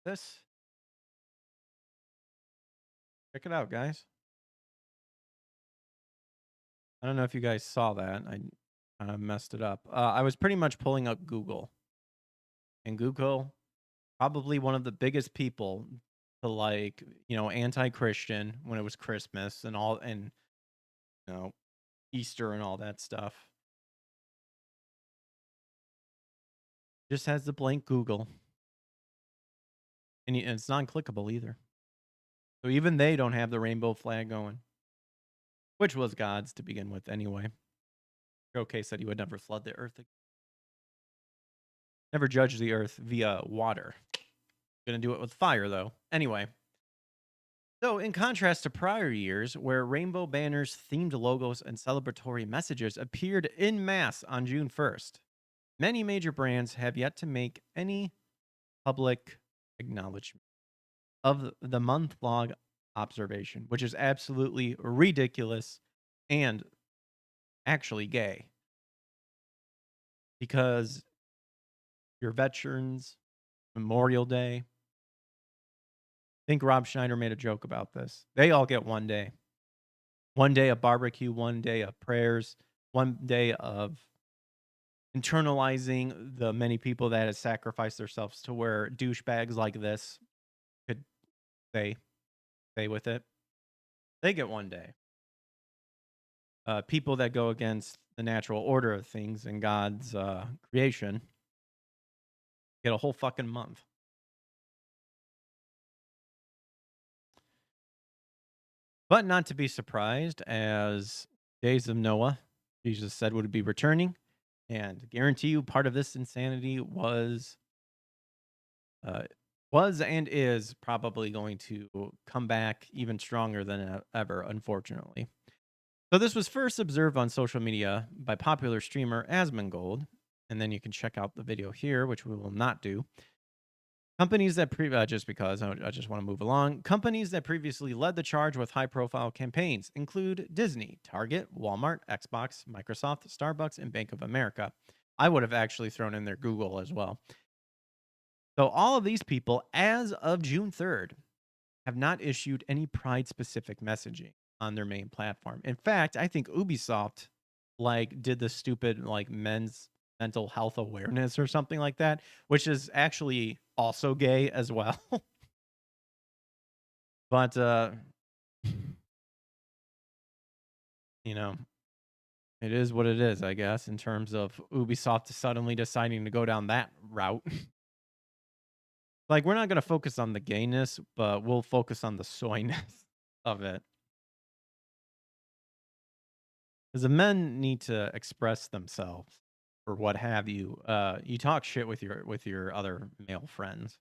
this? Check it out, guys. I don't know if you guys saw that. I kind of messed it up. I was pretty much pulling up Google. And Google, probably one of the biggest people to anti-Christian when it was Christmas and all, and Easter and all that stuff. Just has the blank Google. And it's non-clickable either. So even they don't have the rainbow flag going. Which was God's to begin with anyway. Okay, said he would never flood the earth. Never judge the earth via water. Gonna do it with fire though. Anyway. So, in contrast to prior years, where rainbow banners, themed logos, and celebratory messages appeared in mass on June 1st, many major brands have yet to make any public acknowledgement of the month long observation, which is absolutely ridiculous and actually gay because your Veterans Memorial Day, I think Rob Schneider made a joke about this. They all get 1 day. 1 day of barbecue, 1 day of prayers, 1 day of internalizing the many people that have sacrificed themselves to where douchebags like this could stay stay with it. They get 1 day. People that go against the natural order of things and God's creation get a whole fucking month. But not to be surprised, as days of Noah, Jesus said would be returning, and guarantee you, part of this insanity uh, was and is probably going to come back even stronger than ever, unfortunately. So this was first observed on social media by popular streamer Asmongold, and then you can check out the video here, which we will not do. Companies that just because I just want to move along. Companies that previously led the charge with high-profile campaigns include Disney, Target, Walmart, Xbox, Microsoft, Starbucks, and Bank of America. I would have actually thrown in there Google as well. So all of these people, as of June 3rd, have not issued any Pride-specific messaging on their main platform. In fact, I think Ubisoft did the stupid men's mental health awareness or something like that, which is actually also gay as well. But you know, it is what it is, I guess, in terms of Ubisoft suddenly deciding to go down that route. We're not going to focus on the gayness, but we'll focus on the soyness of it. Because the men need to express themselves or what have you. You talk shit with your other male friends.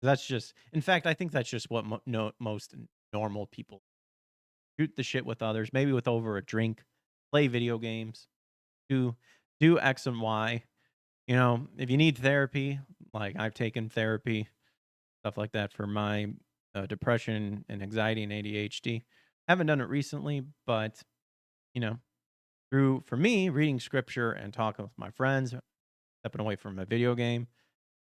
That's just, in fact, I think that's just what most normal people shoot the shit with others, maybe with over a drink, play video games, do do X and Y. If you need therapy, like I've taken therapy, stuff like that for my depression and anxiety and ADHD. Haven't done it recently, but you know, for me, reading scripture and talking with my friends, stepping away from a video game,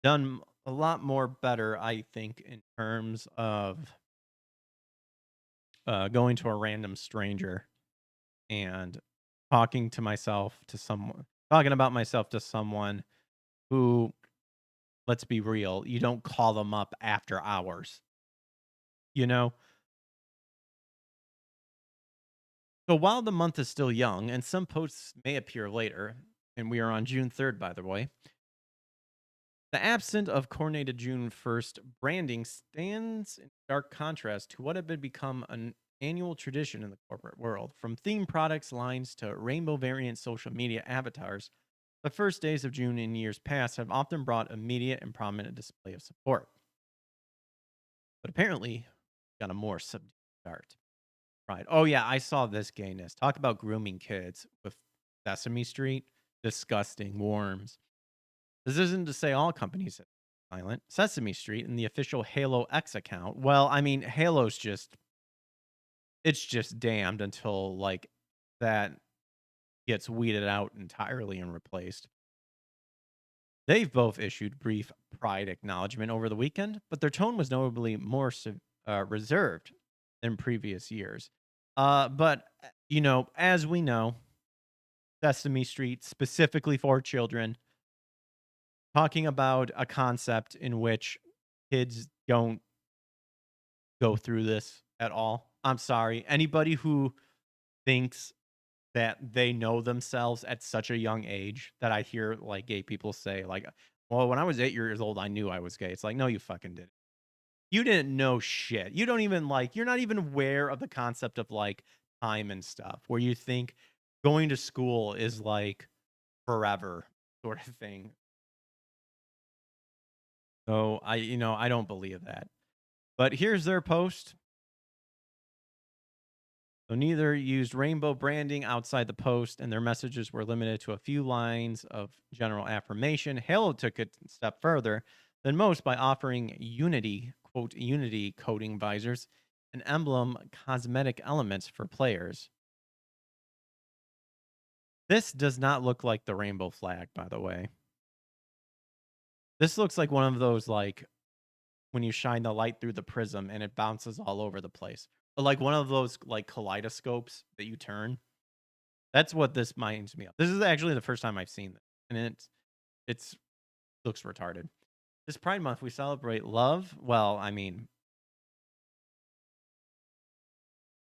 done a lot more better, I think, in terms of going to a random stranger and talking about myself to someone who, let's be real, you don't call them up after hours, you know? So while the month is still young and some posts may appear later, and we are on June 3rd, by the way, the absence of coordinated June 1st branding stands in stark contrast to what had become an annual tradition in the corporate world. From theme products lines to rainbow variant social media avatars, the first days of June in years past have often brought immediate and prominent display of support. But apparently, got a more subdued start. Right. Oh, yeah, I saw this gayness. Talk about grooming kids with Sesame Street. Disgusting worms. This isn't to say all companies are silent. Sesame Street and the official Halo X account. Well, I mean, it's just damned until that gets weeded out entirely and replaced. They've both issued brief Pride acknowledgement over the weekend, but their tone was notably more reserved than previous years. But as we know, Sesame Street specifically for children, talking about a concept in which kids don't go through this at all. I'm sorry. Anybody who thinks that they know themselves at such a young age, that I hear gay people say well, when I was 8 years old, I knew I was gay. It's like, no, you fucking didn't. You didn't know shit. You don't even you're not even aware of the concept of time and stuff where you think going to school is forever sort of thing. So I don't believe that. But here's their post. So neither used rainbow branding outside the post, and their messages were limited to a few lines of general affirmation. Halo took it a step further than most by offering Unity, quote, Unity coding visors and emblem cosmetic elements for players. This does not look like the rainbow flag, by the way. This looks like one of those, like, when you shine the light through the prism and it bounces all over the place. Or like one of those, like, kaleidoscopes that you turn. That's what this reminds me of. This is actually the first time I've seen this, and it's looks retarded. This Pride Month, we celebrate love. Well, I mean,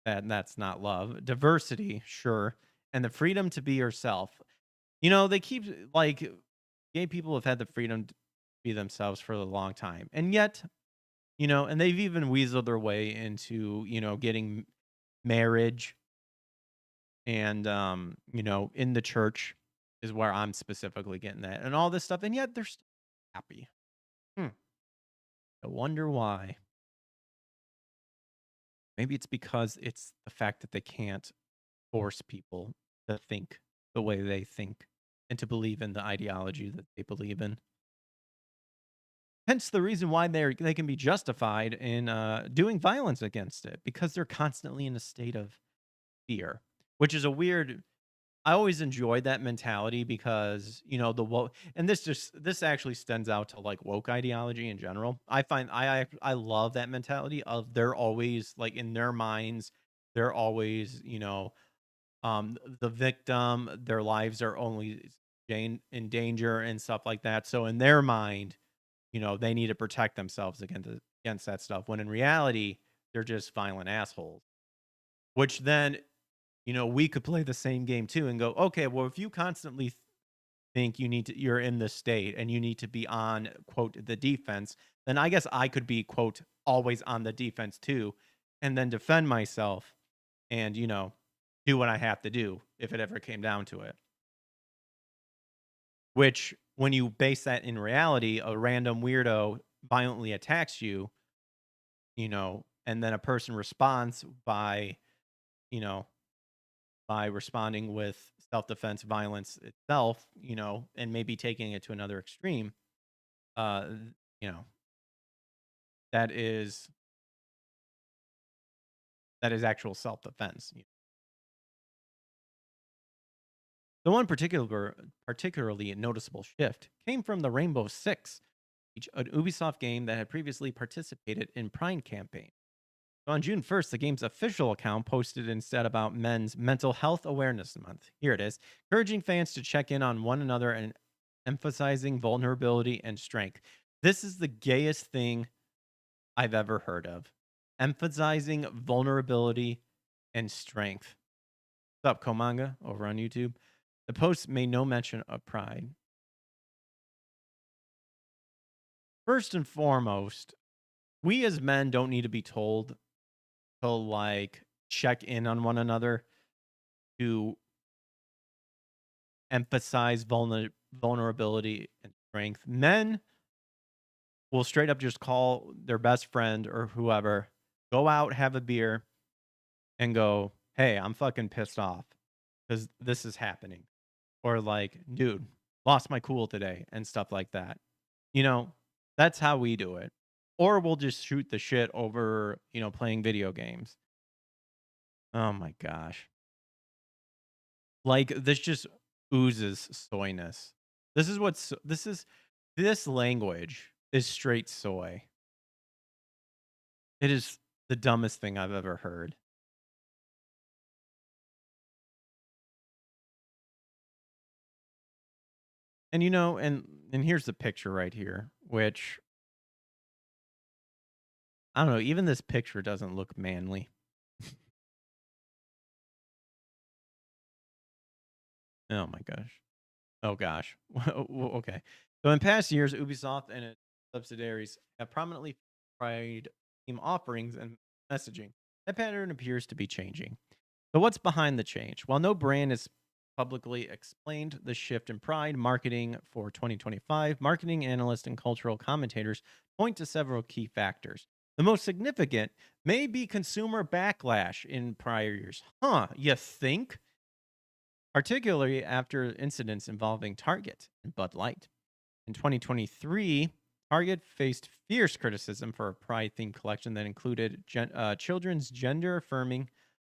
that's not love. Diversity, sure, and the freedom to be yourself. They keep, like, gay people have had the freedom to be themselves for a long time, and yet, and they've even weaseled their way into, getting marriage and, in the church is where I'm specifically getting that, and all this stuff, and yet they're still happy. Hmm. I wonder why. Maybe it's because it's the fact that they can't force people to think the way they think and to believe in the ideology that they believe in. Hence the reason why they can be justified in doing violence against it, because they're constantly in a state of fear, which is a weird. I always enjoyed that mentality because the woke, and this actually stands out to, like, woke ideology in general. I find I love that mentality of, they're always, like, in their minds, they're always, the victim, their lives are only in danger and stuff like that. So in their mind, they need to protect themselves against that stuff. When in reality, they're just violent assholes. Which then, we could play the same game too and go, okay, well, if you constantly think you're in this state and you need to be on, quote, the defense, then I guess I could be, quote, always on the defense too, and then defend myself and, do what I have to do if it ever came down to it. Which, when you base that in reality, a random weirdo violently attacks you, and then a person responds you know, by responding with self-defense violence itself, and maybe taking it to another extreme, uh, you know, that is actual self-defense. The one particularly noticeable shift came from the Rainbow Six, an Ubisoft game that had previously participated in Prime campaign. On June 1st, the game's official account posted instead about Men's Mental Health Awareness Month. Here it is, encouraging fans to check in on one another and emphasizing vulnerability and strength. This is the gayest thing I've ever heard of. Emphasizing vulnerability and strength. What's up, Komanga, over on YouTube? The post made no mention of pride. First and foremost, we as men don't need to be told to, like, check in on one another, to emphasize vulnerability and strength. Men will straight up just call their best friend or whoever, go out, have a beer, and go, hey, I'm fucking pissed off because this is happening. Or, like, dude, lost my cool today, and stuff like that. That's how we do it. Or we'll just shoot the shit over, playing video games. Oh my gosh. Like, this just oozes soyness. This language is straight soy. It is the dumbest thing I've ever heard. And and here's the picture right here, which, I don't know, even this picture doesn't look manly. Oh my gosh. Oh gosh. Okay. So in past years, Ubisoft and its subsidiaries have prominently tried team offerings and messaging. That pattern appears to be changing. So what's behind the change? While no brand has publicly explained the shift in pride marketing for 2025, marketing analysts and cultural commentators point to several key factors. The most significant may be consumer backlash in prior years. Huh, you think? Particularly after incidents involving Target and Bud Light. In 2023, Target faced fierce criticism for a Pride themed collection that included children's gender affirming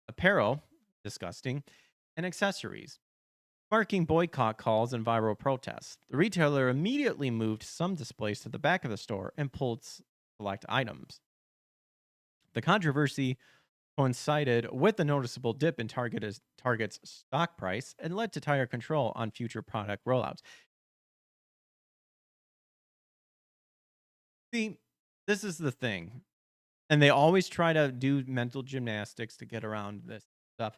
apparel, disgusting, and accessories, sparking boycott calls and viral protests. The retailer immediately moved some displays to the back of the store and pulled select items. The controversy coincided with a noticeable dip in Target's stock price and led to tighter control on future product rollouts. See, this is the thing. And they always try to do mental gymnastics to get around this stuff.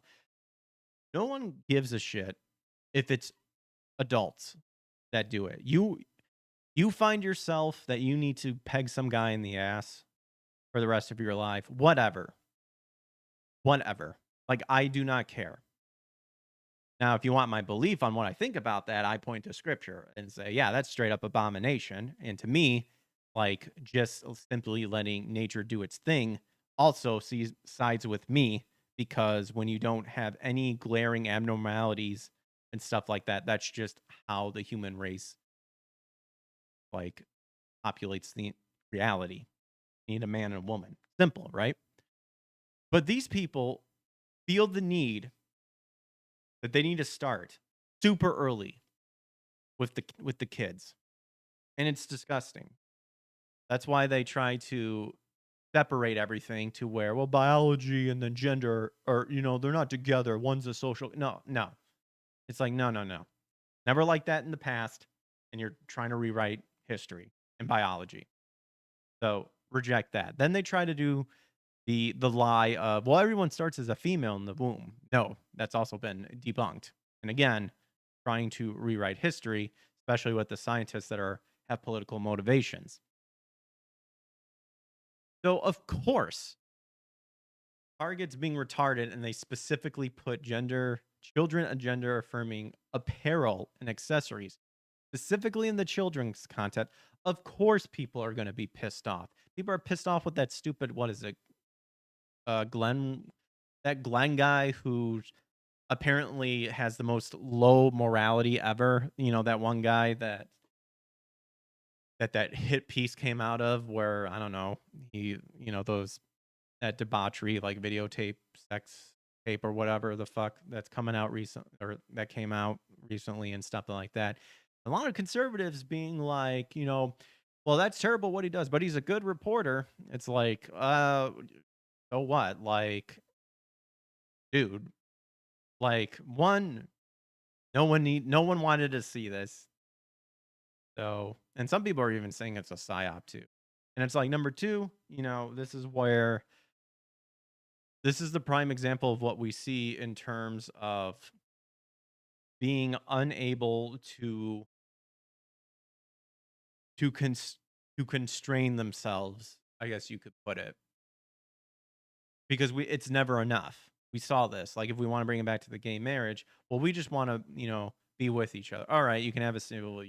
No one gives a shit if it's adults that do it. You find yourself that you need to peg some guy in the ass for the rest of your life, whatever. Whatever. Like, I do not care. Now, if you want my belief on what I think about that, I point to scripture and say, yeah, that's straight up abomination. And to me, like, just simply letting nature do its thing also sides with me, because when you don't have any glaring abnormalities and stuff like that, that's just how the human race, like, populates the reality. You need a man and a woman. Simple, right? But these people feel the need that they need to start super early with the kids. And it's disgusting. That's why they try to separate everything to where, well, biology and then gender are, they're not together. One's a social. No, no. It's like, no, no, no. Never like that in the past. And you're trying to rewrite history and biology. So reject that. Then they try to do the lie of, well, everyone starts as a female in the womb. No, that's also been debunked. And again, trying to rewrite history, especially with the scientists that have political motivations. So of course, Target's being retarded, and they specifically put children and gender affirming apparel and accessories, specifically in the children's content. Of course, people are going to be pissed off. People are pissed off with that stupid, what is it? Glenn guy who apparently has the most low morality ever. That one guy that hit piece came out of, where, I don't know, he, that debauchery, like videotape, sex tape or whatever the fuck that's coming out or that came out recently and stuff like that. A lot of conservatives being like, well, that's terrible what he does, but he's a good reporter. It's like, so what? Like, dude, like, no one wanted to see this. So, and some people are even saying it's a psyop too. And it's like, number two, this is the prime example of what we see in terms of being unable to constrain themselves, I guess you could put it. Because it's never enough. We saw this. Like, if we want to bring it back to the gay marriage, well, we just want to, be with each other. All right, you can have a civil.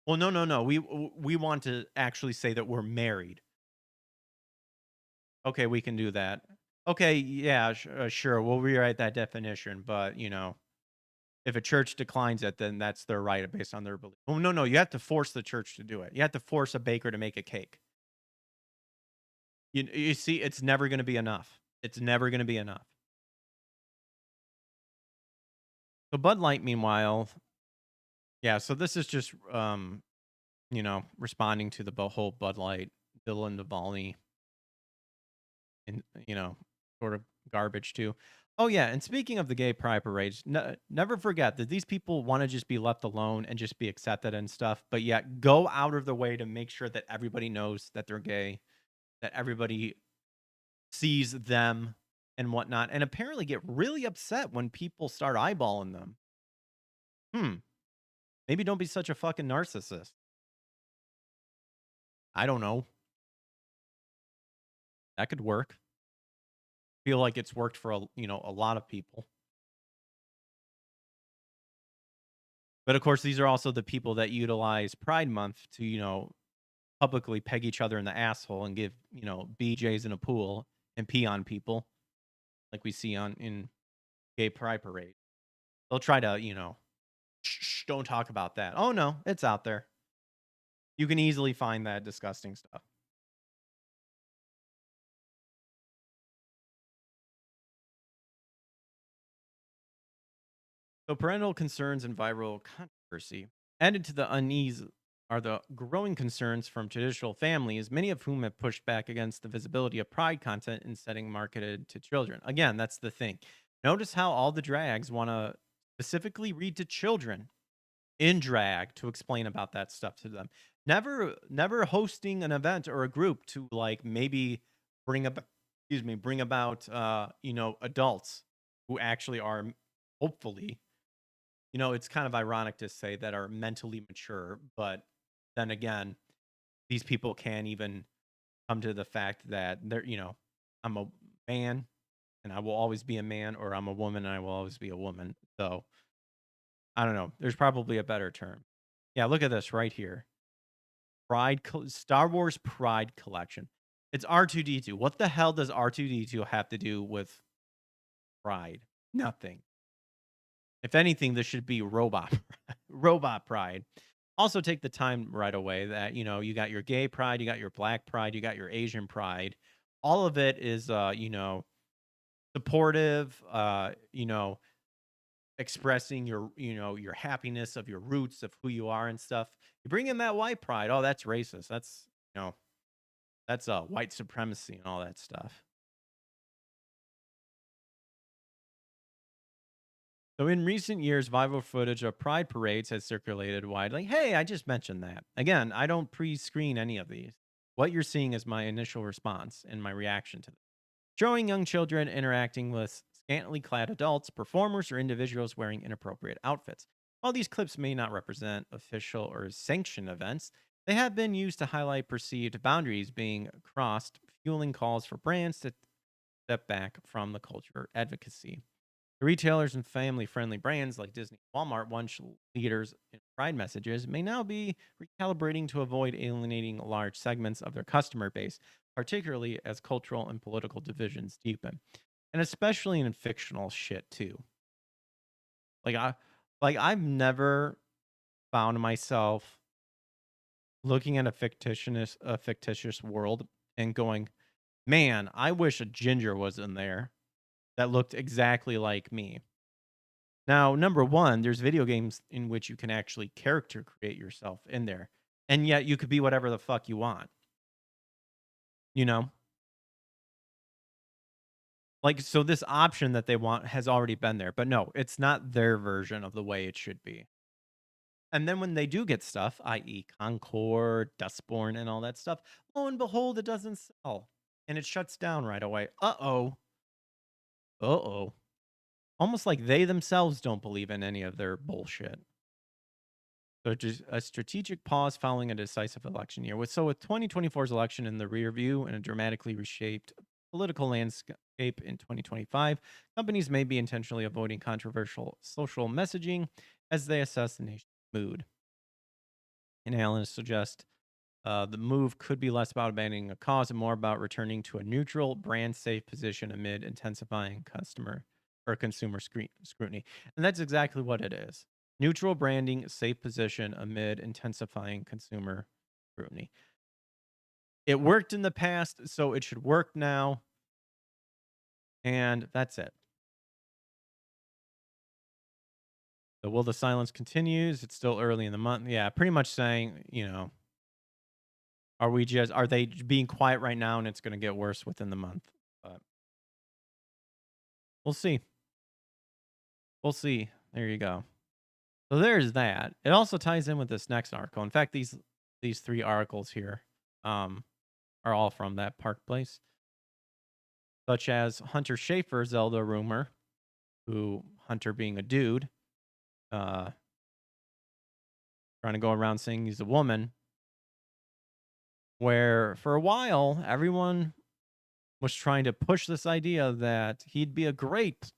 Well, no. We want to actually say that we're married. Okay, we can do that. Okay, yeah, sure. We'll rewrite that definition, but if a church declines it, then that's their right based on their belief. Well, no. You have to force the church to do it. You have to force a baker to make a cake. You see, it's never going to be enough. It's never going to be enough. So Bud Light, meanwhile, yeah. So this is just, responding to the whole Bud Light, Dylan Navalny, and sort of garbage too. Oh yeah, and speaking of the gay pride parades, never forget that these people want to just be left alone and just be accepted and stuff, but yet go out of their way to make sure that everybody knows that they're gay, that everybody sees them and whatnot, and apparently get really upset when people start eyeballing them. Maybe don't be such a fucking narcissist. I don't know. That could work. Feel like it's worked for a lot of people. But of course, these are also the people that utilize Pride Month to, publicly peg each other in the asshole and give, BJs in a pool and pee on people like we see on in gay pride parade. They'll try to, shh, don't talk about that. Oh no, it's out there. You can easily find that disgusting stuff. So parental concerns and viral controversy. Added to the unease are the growing concerns from traditional families, many of whom have pushed back against the visibility of pride content in setting marketed to children. Again, that's the thing. Notice how all the drags want to specifically read to children in drag to explain about that stuff to them. Never hosting an event or a group to like maybe bring about bring about adults who actually are hopefully, it's kind of ironic to say that are mentally mature, but then again, these people can't even come to the fact that I'm a man and I will always be a man, or I'm a woman and I will always be a woman. So I don't know. There's probably a better term. Yeah, look at this right here. Star Wars Pride Collection. It's R2D2. What the hell does R2D2 have to do with Pride? Nothing. If anything, this should be robot pride. Also take the time right away that, you got your gay pride, you got your black pride, you got your Asian pride. All of it is, supportive, expressing your happiness of your roots of who you are and stuff. You bring in that white pride. Oh, that's racist. That's, that's white supremacy and all that stuff. So in recent years, viral footage of pride parades has circulated widely. Hey, I just mentioned that. Again, I don't pre-screen any of these. What you're seeing is my initial response and my reaction to them. Showing young children interacting with scantily clad adults, performers, or individuals wearing inappropriate outfits. While these clips may not represent official or sanctioned events, they have been used to highlight perceived boundaries being crossed, fueling calls for brands to step back from the culture advocacy. Retailers and family friendly brands like Disney and Walmart, once leaders in pride messages, may now be recalibrating to avoid alienating large segments of their customer base, particularly as cultural and political divisions deepen. And especially in fictional shit too. Like I've never found myself looking at a fictitious world and going, "Man, I wish a ginger was in there that looked exactly like me." Now, number one, there's video games in which you can actually character create yourself in there, and yet you could be whatever the fuck you want. You know, like so this option that they want has already been there, but no, it's not their version of the way it should be. And then when they do get stuff, i.e., Concord, Dustborn, and all that stuff, lo and behold, it doesn't sell, and it shuts down right away. Uh oh. Uh oh. Almost like they themselves don't believe in any of their bullshit. So just a strategic pause following a decisive election year. With 2024's election in the rear view and a dramatically reshaped political landscape in 2025, companies may be intentionally avoiding controversial social messaging as they assess the nation's mood. And analysts suggest the move could be less about abandoning a cause and more about returning to a neutral, brand safe position amid intensifying customer or consumer scrutiny. And that's exactly what it is. Neutral branding, safe position amid intensifying consumer scrutiny. It worked in the past, so it should work now. And that's it. So will the silence continues? It's still early in the month. Yeah, pretty much saying, are they being quiet right now and it's going to get worse within the month? But we'll see. We'll see. There you go. So there's that. It also ties in with this next article. In fact, these three articles here are all from that park place, such as Hunter Schafer Zelda rumor, who Hunter being a dude, trying to go around saying he's a woman, where for a while everyone was trying to push this idea that he'd be a great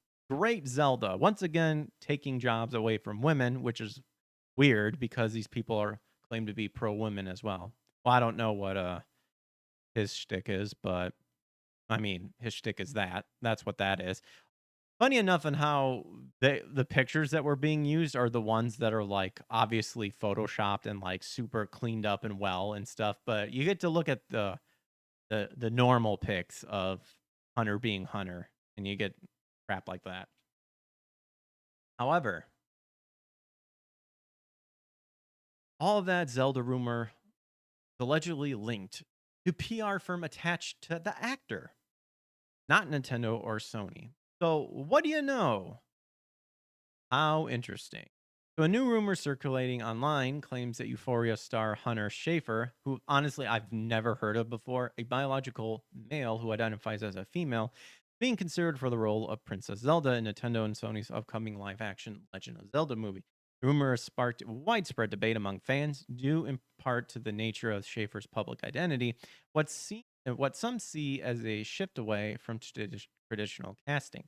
Zelda. Once again, taking jobs away from women, which is weird because these people are claimed to be pro women as well. Well, I don't know what his shtick is, but I mean, his shtick is that. That's what that is. Funny enough, in how the pictures that were being used are the ones that are like obviously photoshopped and like super cleaned up and well and stuff. But you get to look at the normal pics of Hunter being Hunter, and you get crap like that. However, all of that Zelda rumor is allegedly linked to PR firm attached to the actor, not Nintendo or Sony. So, what do you know? How interesting. So, a new rumor circulating online claims that Euphoria star Hunter Schafer, who honestly I've never heard of before, a biological male who identifies as a female, being considered for the role of Princess Zelda in Nintendo and Sony's upcoming live action Legend of Zelda movie. The rumor has sparked widespread debate among fans, due in part to the nature of Schaefer's public identity, what some see as a shift away from traditional casting.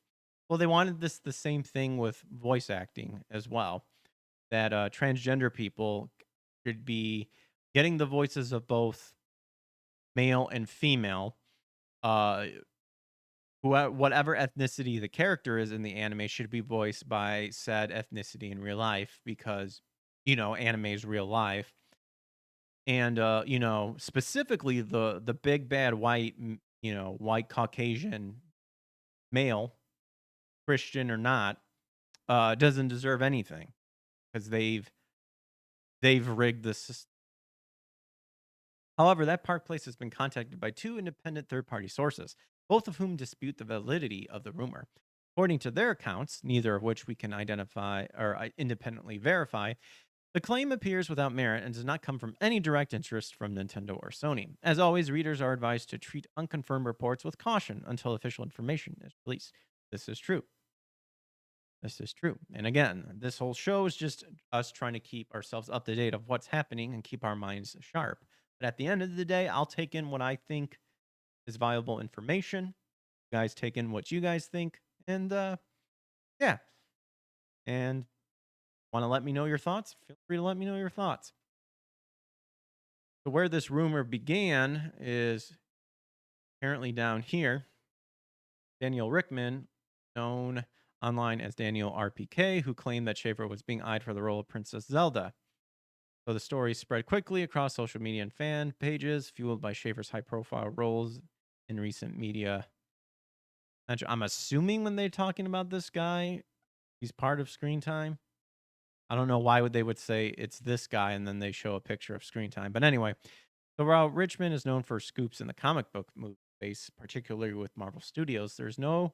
Well, they wanted this the same thing with voice acting as well, that transgender people should be getting the voices of both male and female. Uh, whatever ethnicity the character is in the anime should be voiced by said ethnicity in real life because, anime is real life. And, specifically the big bad white, white Caucasian male, Christian or not, doesn't deserve anything because they've rigged the system. However, that Park Place has been contacted by two independent third-party sources, both of whom dispute the validity of the rumor. According to their accounts, neither of which we can identify or independently verify, the claim appears without merit and does not come from any direct interest from Nintendo or Sony. As always, readers are advised to treat unconfirmed reports with caution until official information is released. This is true. This is true. And again, this whole show is just us trying to keep ourselves up to date of what's happening and keep our minds sharp. But at the end of the day, I'll take in what I think is viable information. You guys take in what you guys think. And yeah. And want to let me know your thoughts? Feel free to let me know your thoughts. So where this rumor began is apparently down here. Daniel Rickman, known online as Daniel RPK, who claimed that Schaefer was being eyed for the role of Princess Zelda. So the story spread quickly across social media and fan pages, fueled by Schaefer's high-profile roles in recent media. I'm assuming when they're talking about this guy, he's part of Screen Time. I don't know why they would say it's this guy and then they show a picture of Screen Time. But anyway, so while Richmond is known for scoops in the comic book movie space, particularly with Marvel Studios, there is no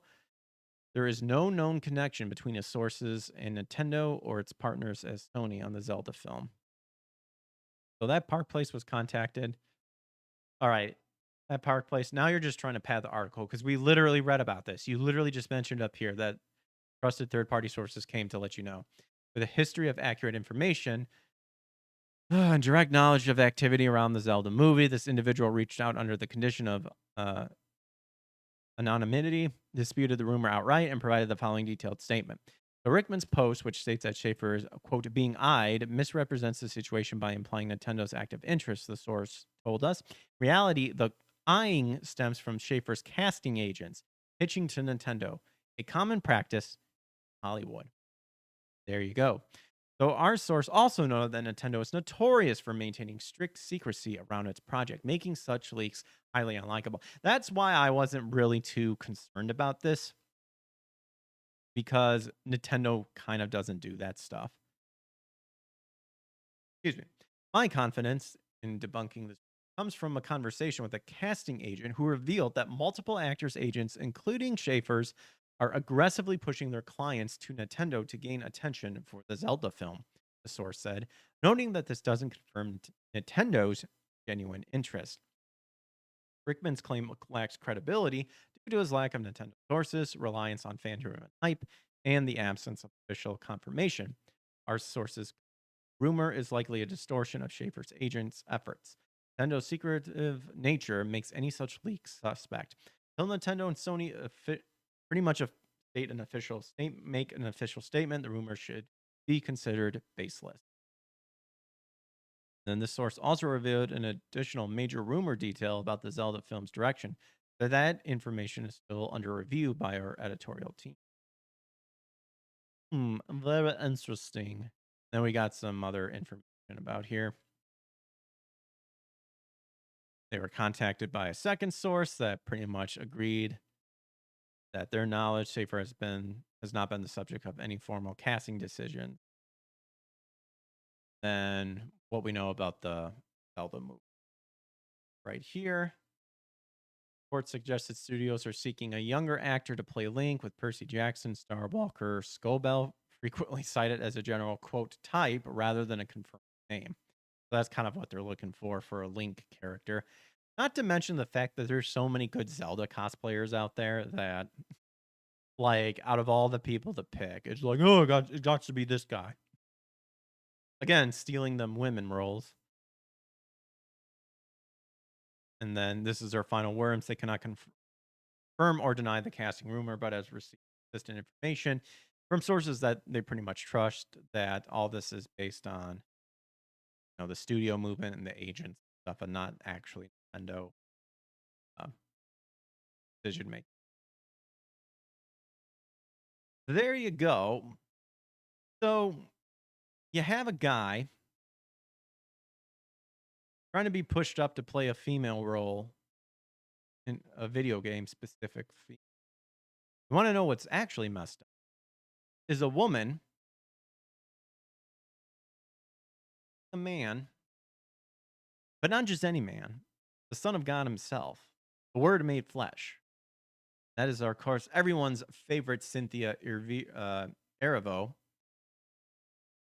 known connection between his sources and Nintendo or its partners as Sony on the Zelda film. So that Park Place was contacted. All right, that Park Place. Now you're just trying to pad the article because we literally read about this. You literally just mentioned up here that trusted third-party sources came to let you know. With a history of accurate information and direct knowledge of activity around the Zelda movie, this individual reached out under the condition of anonymity, disputed the rumor outright, and provided the following detailed statement. So Rickman's post, which states that Schaefer is, quote, being eyed, misrepresents the situation by implying Nintendo's active interest, the source told us. Reality, the eyeing stems from Schaefer's casting agents pitching to Nintendo, a common practice in Hollywood. There you go. So our source also noted that Nintendo is notorious for maintaining strict secrecy around its project, making such leaks highly unlikable. That's why I wasn't really too concerned about this, because Nintendo kind of doesn't do that stuff. Excuse me. My confidence in debunking this comes from a conversation with a casting agent who revealed that multiple actors' agents, including Schaefer's, are aggressively pushing their clients to Nintendo to gain attention for the Zelda film, the source said, noting that this doesn't confirm Nintendo's genuine interest. Rickman's claim lacks credibility due to his lack of Nintendo sources, reliance on fan-driven hype, and the absence of official confirmation. Our sources' rumor is likely a distortion of Schaefer's agent's efforts. Nintendo's secretive nature makes any such leak suspect. Until Nintendo and Sony pretty much make an official statement, the rumor should be considered baseless. Then this source also revealed an additional major rumor detail about the Zelda film's direction, but that information is still under review by our editorial team. Very interesting. Then we got some other information about here. They were contacted by a second source that pretty much agreed that their knowledge Safer has not been the subject of any formal casting decision. Then what we know about the Zelda movie. Right here. Report suggested studios are seeking a younger actor to play Link, with Percy Jackson star Walker Scobell frequently cited as a general quote type rather than a confirmed name. So that's kind of what they're looking for a Link character. Not to mention the fact that there's so many good Zelda cosplayers out there that, like, out of all the people to pick, it's like, oh, it got to be this guy. Again, stealing them women roles. And then this is our final words. They cannot confirm or deny the casting rumor, but has received consistent information from sources that they pretty much trust that all this is based on, the studio movement and the agents stuff, and not actually Nintendo decision making. There you go. So you have a guy trying to be pushed up to play a female role in a video game specific. You want to know what's actually messed up? Is a woman, a man, but not just any man, the Son of God himself, the Word made flesh. That is, of course, everyone's favorite Cynthia Erivo,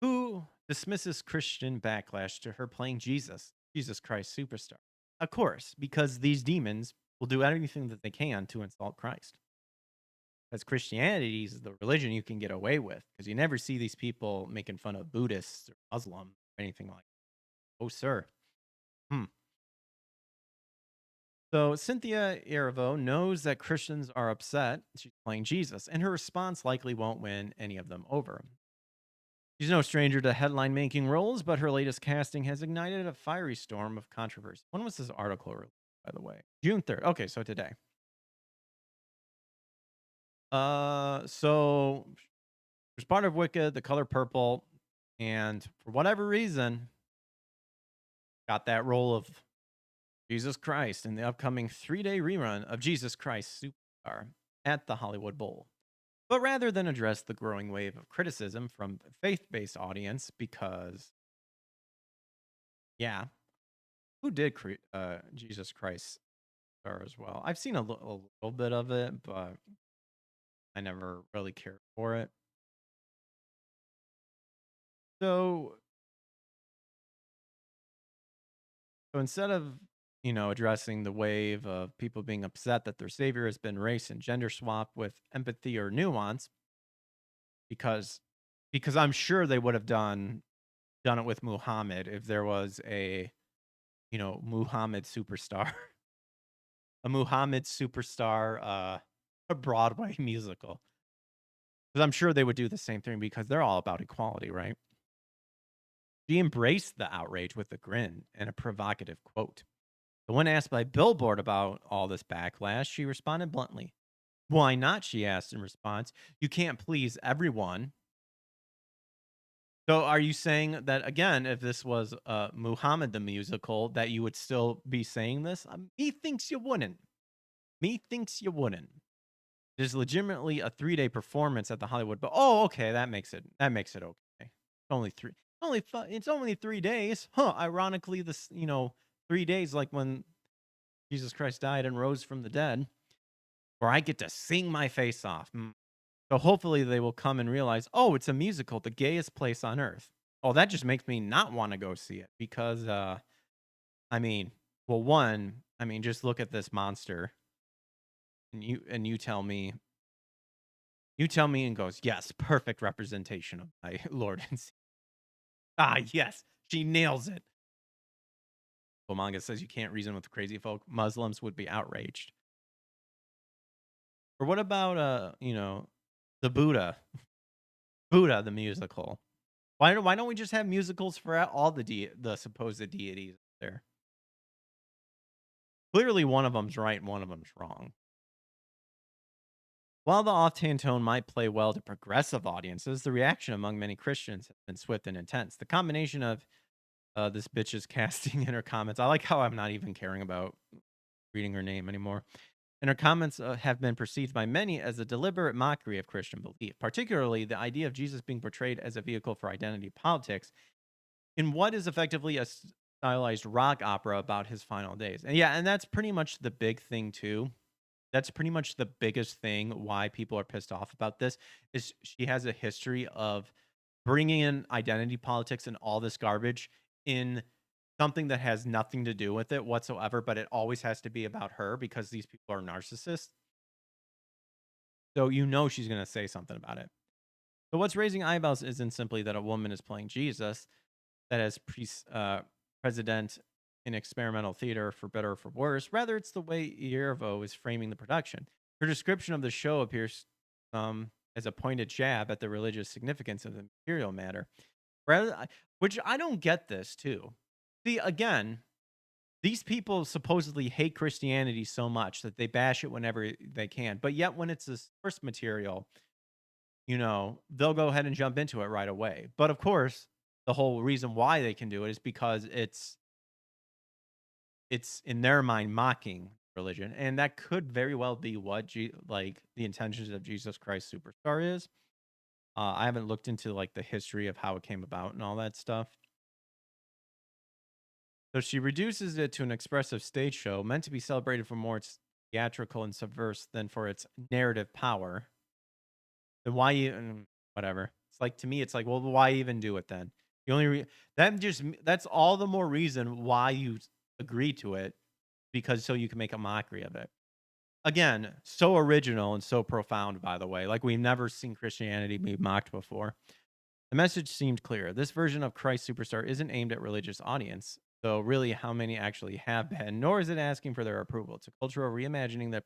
who dismisses Christian backlash to her playing Jesus Christ Superstar. Of course, because these demons will do everything that they can to insult Christ. Because Christianity is the religion you can get away with, because you never see these people making fun of Buddhists or Muslim or anything like that. Oh, sir. So Cynthia Erivo knows that Christians are upset she's playing Jesus, and her response likely won't win any of them over. She's no stranger to headline-making roles, but her latest casting has ignited a fiery storm of controversy. When was this article released, by the way? June 3rd. Okay, so today. So there's part of Wicked, The Color Purple, and for whatever reason, got that role of Jesus Christ in the upcoming 3-day rerun of Jesus Christ Superstar at the Hollywood Bowl. But rather than address the growing wave of criticism from the faith-based audience, because, yeah, who did create Jesus Christ Star as well? I've seen a little bit of it, but I never really cared for it. So instead of, addressing the wave of people being upset that their savior has been race and gender swapped with empathy or nuance, because I'm sure they would have done it with Muhammad if there was a, Muhammad superstar, a Muhammad superstar, a Broadway musical. Because I'm sure they would do the same thing, because they're all about equality, right? She embraced the outrage with a grin and a provocative quote. But when asked by Billboard about all this backlash, she responded bluntly. Why not? She asked in response. You can't please everyone. So are you saying that, again, if this was Muhammad the musical, that you would still be saying this? Me thinks you wouldn't. Me thinks you wouldn't. There's legitimately a 3-day performance at the Hollywood Bowl. Oh, okay, that makes it okay. It's only 3 days. Huh, ironically, this, 3 days like when Jesus Christ died and rose from the dead, where I get to sing my face off. So hopefully they will come and realize, oh, it's a musical, the gayest place on earth. Oh, that just makes me not want to go see it, because, just look at this monster, and you tell me and goes, yes, perfect representation of my Lord and Savior. Ah, yes, she nails it. Manga says you can't reason with crazy folk. Muslims would be outraged. Or what about the Buddha the musical? Why don't we just have musicals for all the supposed deities there? Clearly, one of them's right and one of them's wrong. While the off-tan tone might play well to progressive audiences, the reaction among many Christians has been swift and intense. The combination of this bitch's casting in her comments. I like how I'm not even caring about reading her name anymore. And her comments have been perceived by many as a deliberate mockery of Christian belief, particularly the idea of Jesus being portrayed as a vehicle for identity politics in what is effectively a stylized rock opera about his final days. And yeah, and that's pretty much the big thing too. That's pretty much the biggest thing why people are pissed off about this is she has a history of bringing in identity politics and all this garbage in something that has nothing to do with it whatsoever, but it always has to be about her because these people are narcissists. So you know she's going to say something about it. So what's raising eyebrows isn't simply that a woman is playing Jesus, that as president in experimental theater, for better or for worse. Rather, it's the way Iervo is framing the production. Her description of the show appears as a pointed jab at the religious significance of the material matter. Which I don't get this too. See, again, these people supposedly hate Christianity so much that they bash it whenever they can. But yet, when it's the source material, they'll go ahead and jump into it right away. But of course, the whole reason why they can do it is because it's in their mind mocking religion, and that could very well be what like the intentions of Jesus Christ Superstar is. I haven't looked into like the history of how it came about and all that stuff. So she reduces it to an expressive stage show meant to be celebrated for more its theatrical and subverse than for its narrative power. Then why whatever? It's like, to me, it's like, well, why even do it then? The only that's all the more reason why you agree to it, because so you can make a mockery of it. Again, so original and so profound, by the way. Like, we've never seen Christianity be mocked before. The message seemed clear. This version of Christ Superstar isn't aimed at religious audience, though really how many actually have been, nor is it asking for their approval. It's a cultural reimagining that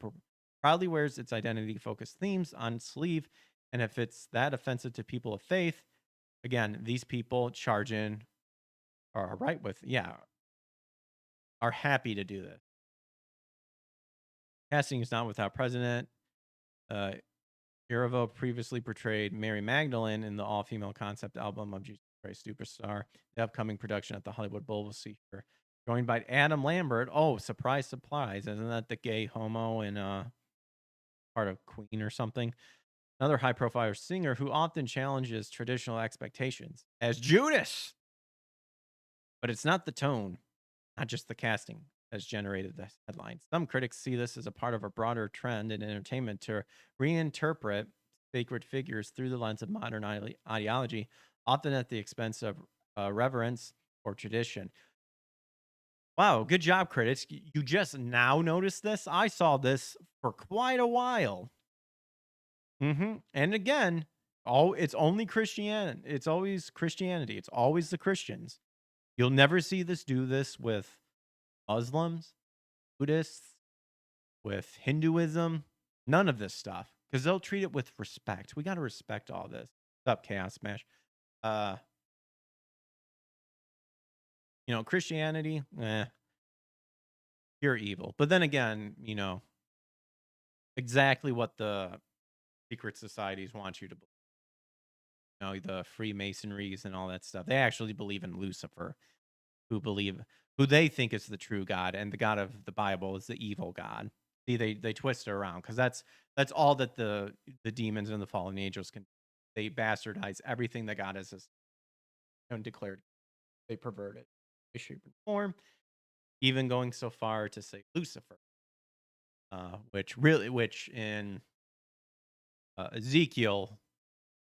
proudly wears its identity-focused themes on its sleeve, and if it's that offensive to people of faith, again, these people charge in, are right with, are happy to do this. Casting is not without precedent. Iervo previously portrayed Mary Magdalene in the all-female concept album of Jesus Christ Superstar. The upcoming production at the Hollywood Bowl will see her joined by Adam Lambert. Oh, surprise, surprise. Isn't that the gay homo in part of Queen or something? Another high-profile singer who often challenges traditional expectations as Judas. But it's not the tone, not just the casting, has generated this headline. Some critics see this as a part of a broader trend in entertainment to reinterpret sacred figures through the lens of modern ideology, often at the expense of reverence or tradition. Wow, good job, critics. You just now noticed this? I saw this for quite a while. And again, it's only Christianity. It's always Christianity. It's always the Christians. You'll never see do this with Muslims, Buddhists, with Hinduism, none of this stuff, because they'll treat it with respect. We got to respect all this. What's up, Chaos Smash? Christianity, pure evil. But then again, exactly what the secret societies want you to believe. The Freemasonries and all that stuff. They actually believe in Lucifer, who they think is the true God, and the God of the Bible is the evil God. See, they twist it around, because that's all that the demons and the fallen angels can. They bastardize everything that God has declared. They pervert it, shape, and form, even going so far to say Lucifer, which in Ezekiel,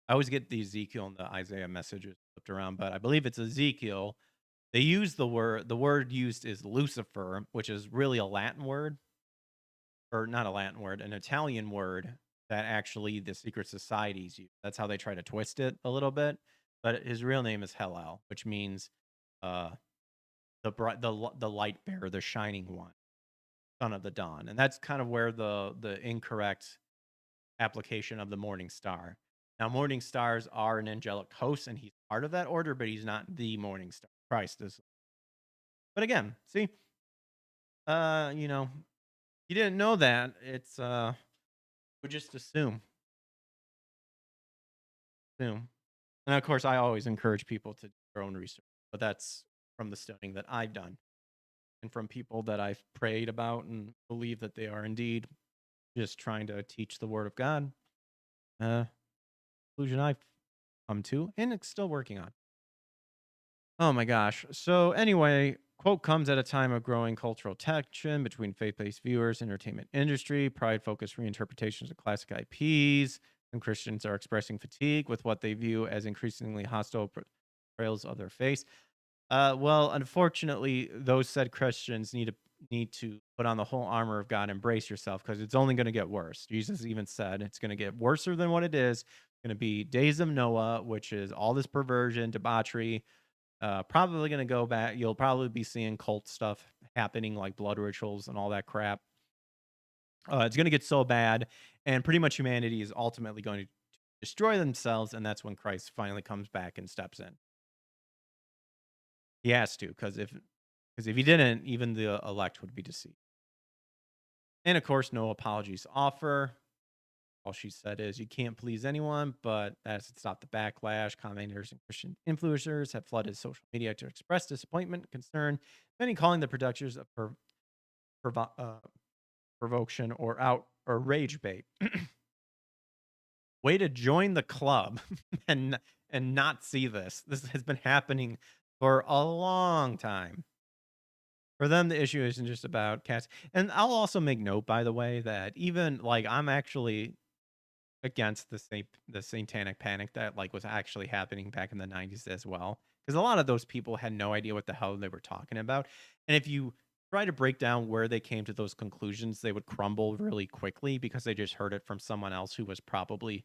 I always get the Ezekiel and the Isaiah messages flipped around, but I believe it's Ezekiel. They use the word used is Lucifer, which is really a Latin word, or not a Latin word, an Italian word that actually the secret societies use. That's how they try to twist it a little bit. But his real name is Hellel, which means the light bearer, the shining one, son of the dawn. And that's kind of where the incorrect application of the morning star. Now, morning stars are an angelic host, and he's part of that order, but he's not the morning star. Christ is. But again, see, you know, you didn't know that. It's we just assume. And of course, I always encourage people to do their own research, but that's from the studying that I've done and from people that I've prayed about and believe that they are indeed just trying to teach the word of God. Uh, Conclusion I've come to, and it's still working on. Oh my gosh. So anyway, quote comes at a time of growing cultural tension between faith-based viewers, entertainment industry, pride-focused reinterpretations of classic IPs, and Christians are expressing fatigue with what they view as increasingly hostile portrayals of their faith. Well, unfortunately, those said Christians need to put on the whole armor of God, embrace yourself, because it's only going to get worse. Jesus even said it's going to get worse than what it is. It's going to be days of Noah, which is all this perversion, debauchery, probably going to go back. You'll probably be seeing cult stuff happening, like blood rituals and all that crap. It's going to get so bad, and pretty much humanity is ultimately going to destroy themselves, and that's when Christ finally comes back and steps in. He has to, because if he didn't, even the elect would be deceived. And of course, no apologies to offer. All she said is, you can't please anyone, but that's stopped the backlash. Commentators and Christian influencers have flooded social media to express disappointment, concern, many calling the producers of provocation or rage bait. Way to join the club and not see this. This has been happening for a long time. For them, the issue isn't just about cats. And I'll also make note, by the way, that even like I'm actually against the satanic panic that like was actually happening back in the 90s as well, because a lot of those people had no idea what the hell they were talking about. And if you try to break down where they came to those conclusions, they would crumble really quickly because they just heard it from someone else who was probably,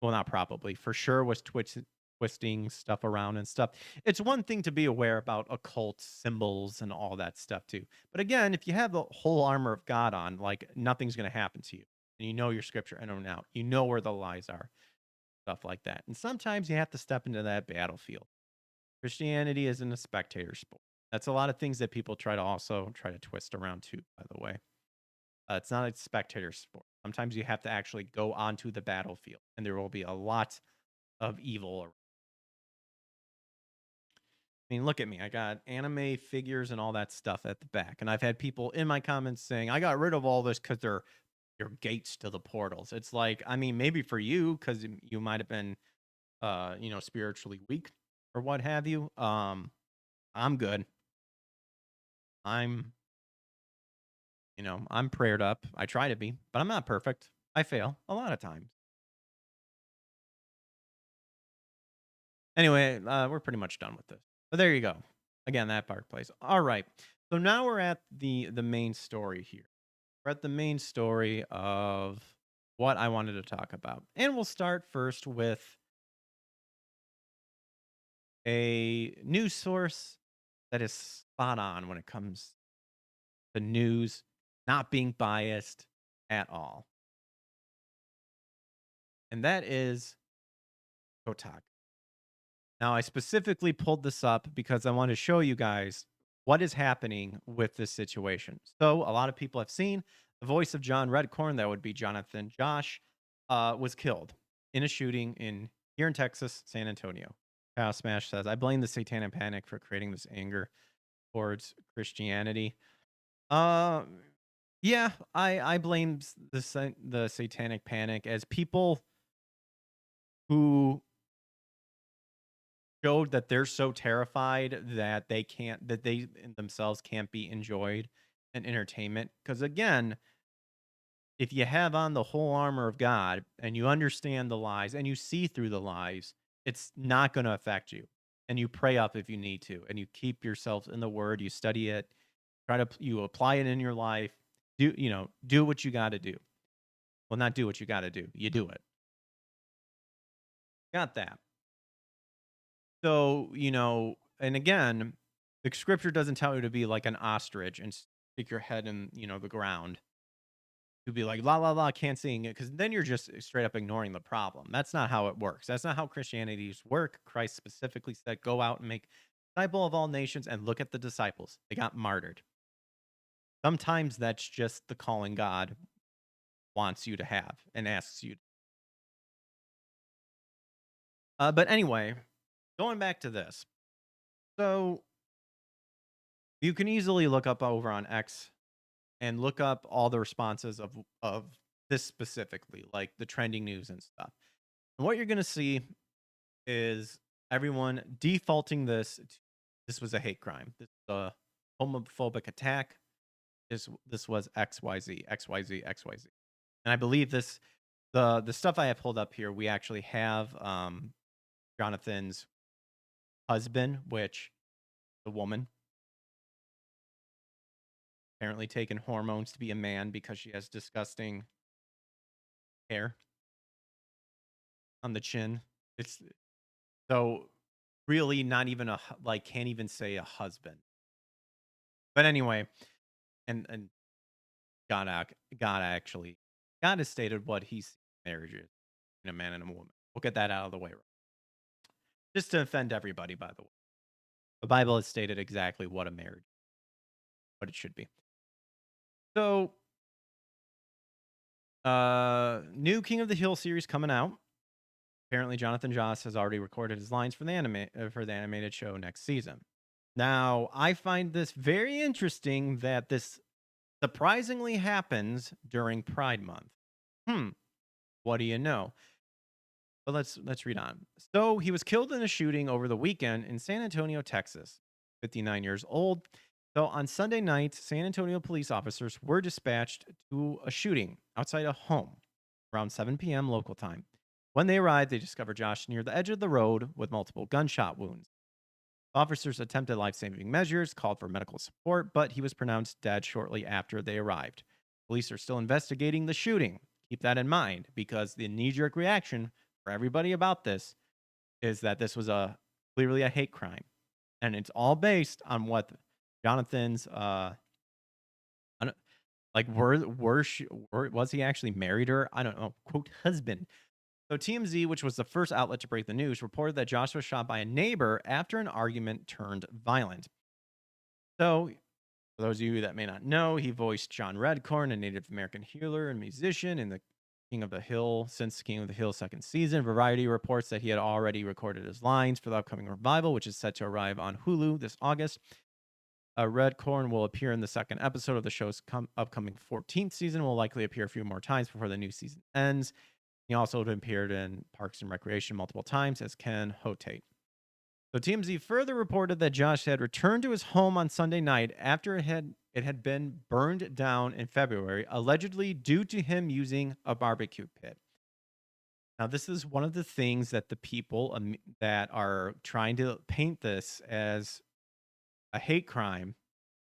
well, not probably, for sure was twisting stuff around and stuff. It's one thing to be aware about occult symbols and all that stuff too. But again, if you have the whole armor of God on, like nothing's going to happen to you. And you know your scripture in and out. You know where the lies are, stuff like that. And sometimes you have to step into that battlefield. Christianity isn't a spectator sport. That's a lot of things that people try to twist around too, by the way. It's not a spectator sport. Sometimes you have to actually go onto the battlefield, and there will be a lot of evil. I mean, look at me. I got anime figures and all that stuff at the back. And I've had people in my comments saying, I got rid of all this because they're your gates to the portals. It's like, I mean, maybe for you, because you might have been, spiritually weak or what have you. I'm good. I'm, I'm prayed up. I try to be, but I'm not perfect. I fail a lot of times. Anyway, we're pretty much done with this. But there you go. Again, that part plays. All right. So now we're at the main story here. We're at the main story of what I wanted to talk about. And we'll start first with a news source that is spot on when it comes to news, not being biased at all. And that is Kotak. Now, I specifically pulled this up because I want to show you guys what is happening with this situation. So, a lot of people have seen the voice of John Redcorn, that would be Jonathan Josh, was killed in a shooting here in Texas, San Antonio. Kyle Smash says, I blame the satanic panic for creating this anger towards Christianity. Uh, yeah, I blame the satanic panic as people who showed that they're so terrified that they themselves can't be enjoyed and entertainment. Because again, if you have on the whole armor of God and you understand the lies and you see through the lies, it's not going to affect you. And you pray up if you need to, and you keep yourself in the Word. You study it, you apply it in your life. Do what you got to do. Well, not do what you got to do. You do it. Got that. So, and again, the scripture doesn't tell you to be like an ostrich and stick your head in, the ground. to be like, la, la, la, can't sing it. Because then you're just straight up ignoring the problem. That's not how it works. That's not how Christianity's work. Christ specifically said, go out and make disciple of all nations and look at the disciples. They got martyred. Sometimes that's just the calling God wants you to have and asks you. But anyway, going back to this. So you can easily look up over on X and look up all the responses of this specifically, like the trending news and stuff. And what you're going to see is everyone defaulting this was a hate crime. This was a homophobic attack. This was XYZ, XYZ, XYZ. And I believe the stuff I have pulled up here, we actually have Jonathan's husband, which the woman apparently taken hormones to be a man because she has disgusting hair on the chin. It's so really not even like can't even say a husband. But anyway, and God has stated what he sees marriage is in a man and a woman. We'll get that out of the way. Just to offend everybody, by the way. The Bible has stated exactly what a marriage, what it should be. So, new King of the Hill series coming out. Apparently, Jonathan Joss has already recorded his lines for the animated show next season. Now, I find this very interesting that this surprisingly happens during Pride Month. What do you know? But let's read on. So he was killed in a shooting over the weekend in San Antonio, Texas. 59 years old. So on Sunday night, San Antonio police officers were dispatched to a shooting outside a home around 7 p.m. local time. When they arrived, they discovered Josh near the edge of the road with multiple gunshot wounds. Officers attempted life-saving measures, called for medical support, but he was pronounced dead shortly after they arrived. Police are still investigating the shooting. Keep that in mind, because the knee-jerk reaction for everybody about this is that this was clearly a hate crime. And it's all based on what Jonathan's was he actually married her? I don't know. Quote, husband. So TMZ, which was the first outlet to break the news, reported that Josh was shot by a neighbor after an argument turned violent. So, for those of you that may not know, he voiced John Redcorn, a Native American healer and musician in the King of the Hill since King of the Hill second season. Variety reports that he had already recorded his lines for the upcoming revival, which is set to arrive on Hulu this August. Redcorn will appear in the second episode of the show's upcoming 14th season. Will likely appear a few more times before the new season ends. He also appeared in Parks and Recreation multiple times as Ken Hotate. So TMZ further reported that Josh had returned to his home on Sunday night after it had been burned down in February, allegedly due to him using a barbecue pit. Now, this is one of the things that the people that are trying to paint this as a hate crime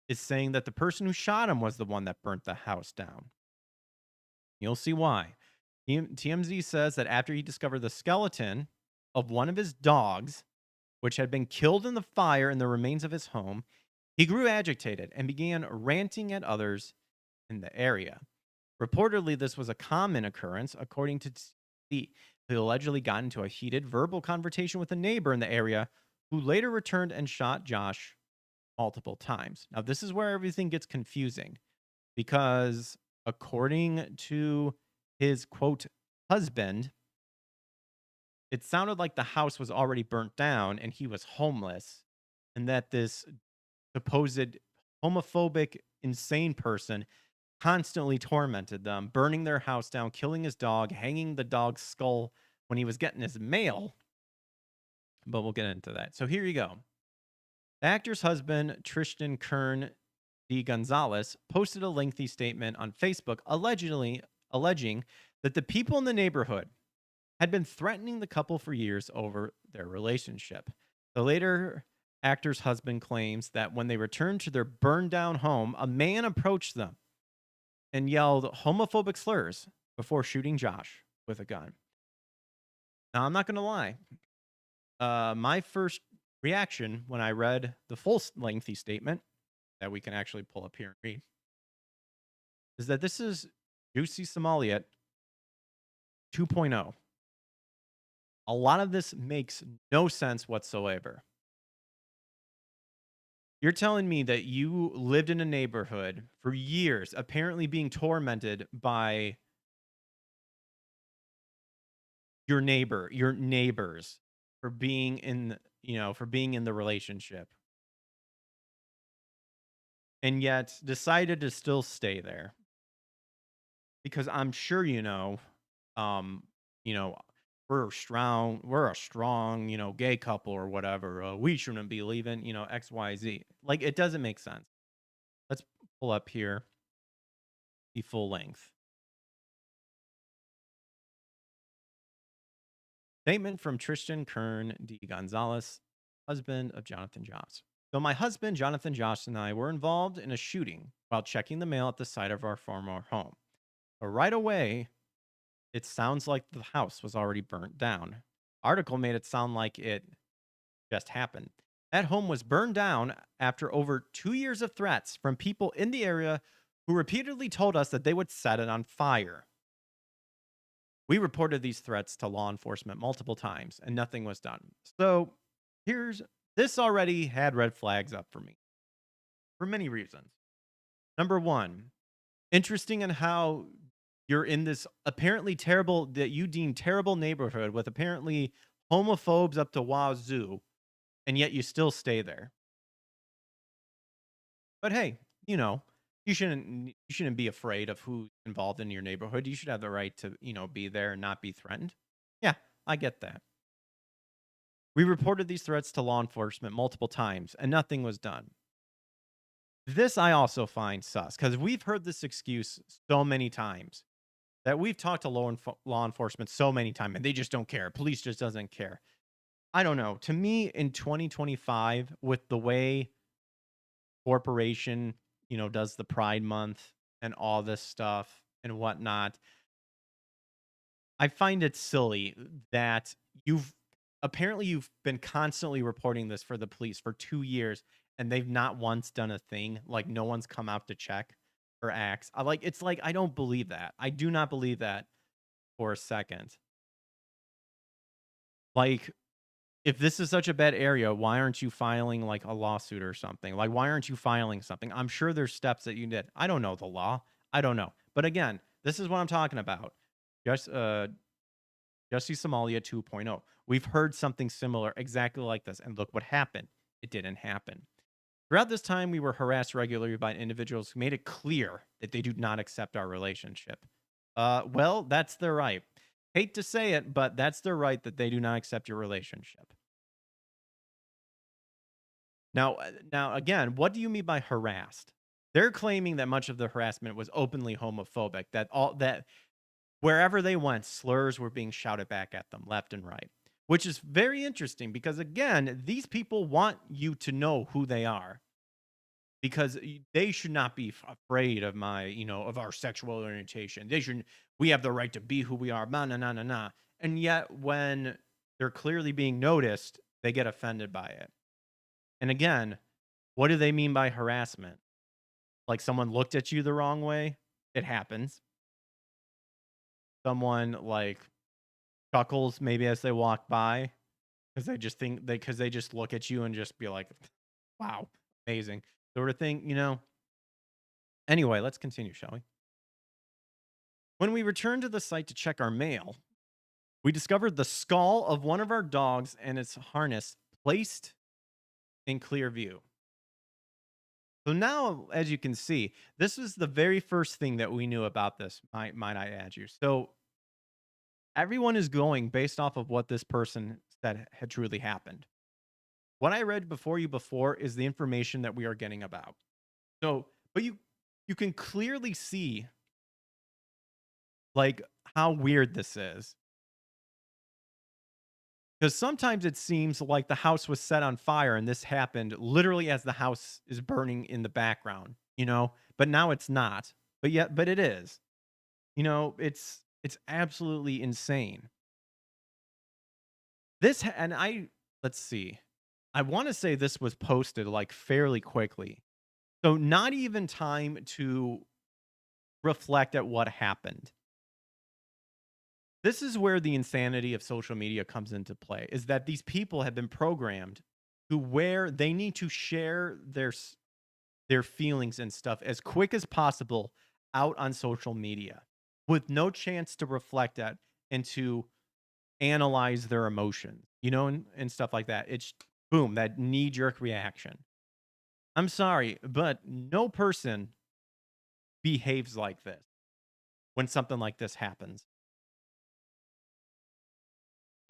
is saying that the person who shot him was the one that burnt the house down. You'll see why. TMZ says that after he discovered the skeleton of one of his dogs, which had been killed in the fire in the remains of his home, he grew agitated and began ranting at others in the area. Reportedly, this was a common occurrence, according to TMZ, who allegedly got into a heated verbal conversation with a neighbor in the area, who later returned and shot Josh multiple times. Now, this is where everything gets confusing, because according to his, quote, husband, it sounded like the house was already burnt down and he was homeless, and that this supposed homophobic, insane person constantly tormented them, burning their house down, killing his dog, hanging the dog's skull when he was getting his mail. But we'll get into that. So here you go. The actor's husband, Tristan Kern D. Gonzalez, posted a lengthy statement on Facebook alleging that the people in the neighborhood had been threatening the couple for years over their relationship. The later actor's husband claims that when they returned to their burned down home, a man approached them and yelled homophobic slurs before shooting Josh with a gun. Now, I'm not going to lie. My first reaction when I read the full lengthy statement that we can actually pull up here and read is that this is Juicy Somalia 2.0. A lot of this makes no sense whatsoever. You're telling me that you lived in a neighborhood for years, apparently being tormented by your neighbors for being in, for being in the relationship, and yet decided to still stay there because I'm sure um, you know, we're a strong, gay couple or whatever. We shouldn't be leaving, XYZ. Like it doesn't make sense. Let's pull up here the full length statement from Tristan Kern D. Gonzalez, husband of Jonathan Joss. So my husband, Jonathan Joss, and I were involved in a shooting while checking the mail at the site of our former home. But right away, it sounds like the house was already burnt down. Article made it sound like it just happened. That home was burned down after over 2 years of threats from people in the area who repeatedly told us that they would set it on fire. We reported these threats to law enforcement multiple times and nothing was done. So this already had red flags up for me for many reasons. Number one, interesting in how you're in this apparently terrible, that you deem terrible neighborhood with apparently homophobes up to wazoo, and yet you still stay there. But hey, you shouldn't be afraid of who's involved in your neighborhood. You should have the right to, be there and not be threatened. Yeah, I get that. We reported these threats to law enforcement multiple times and nothing was done. This I also find sus because we've heard this excuse so many times that we've talked to law enforcement so many times and they just don't care. Police just doesn't care. I don't know. To me, in 2025, with the way corporation, does the Pride Month and all this stuff and whatnot, I find it silly that you've been constantly reporting this for the police for 2 years and they've not once done a thing. Like no one's come out to check or acts. It's like I don't believe that. I do not believe that for a second. Like if this is such a bad area, why aren't you filing like a lawsuit or something? Like why aren't you filing something? I'm sure there's steps that you did. I don't know the law. I don't know. But again, this is what I'm talking about. Just Justy Somalia 2.0. We've heard something similar exactly like this, and look what happened. It didn't happen. Throughout this time, we were harassed regularly by individuals who made it clear that they do not accept our relationship. Well, that's their right. Hate to say it, but that's their right that they do not accept your relationship. Now, again, what do you mean by harassed? They're claiming that much of the harassment was openly homophobic. That wherever they went, slurs were being shouted back at them left and right, which is very interesting because, again, these people want you to know who they are because they should not be afraid of of our sexual orientation. We have the right to be who we are, nah, nah, nah, nah, nah. And yet, when they're clearly being noticed, they get offended by it. And again, what do they mean by harassment? Like someone looked at you the wrong way? It happens. Someone like chuckles maybe as they walk by because they just look at you and just be like, wow, amazing sort of thing. Anyway, let's continue, shall we? When we returned to the site to check our mail, we discovered the skull of one of our dogs and its harness placed in clear view. So now, as you can see, this is the very first thing that we knew about this, might I add you. So everyone is going based off of what this person said had truly happened. What I read before is the information that we are getting about. So, but you can clearly see like how weird this is. Because sometimes it seems like the house was set on fire and this happened literally as the house is burning in the background, but now it's not. But it is. It's absolutely insane. Let's see. I want to say this was posted like fairly quickly. So not even time to reflect at what happened. This is where the insanity of social media comes into play, is that these people have been programmed to where they need to share their feelings and stuff as quick as possible out on social media with no chance to reflect that and to analyze their emotions, and stuff like that. It's boom, that knee jerk reaction. I'm sorry, but no person behaves like this when something like this happens.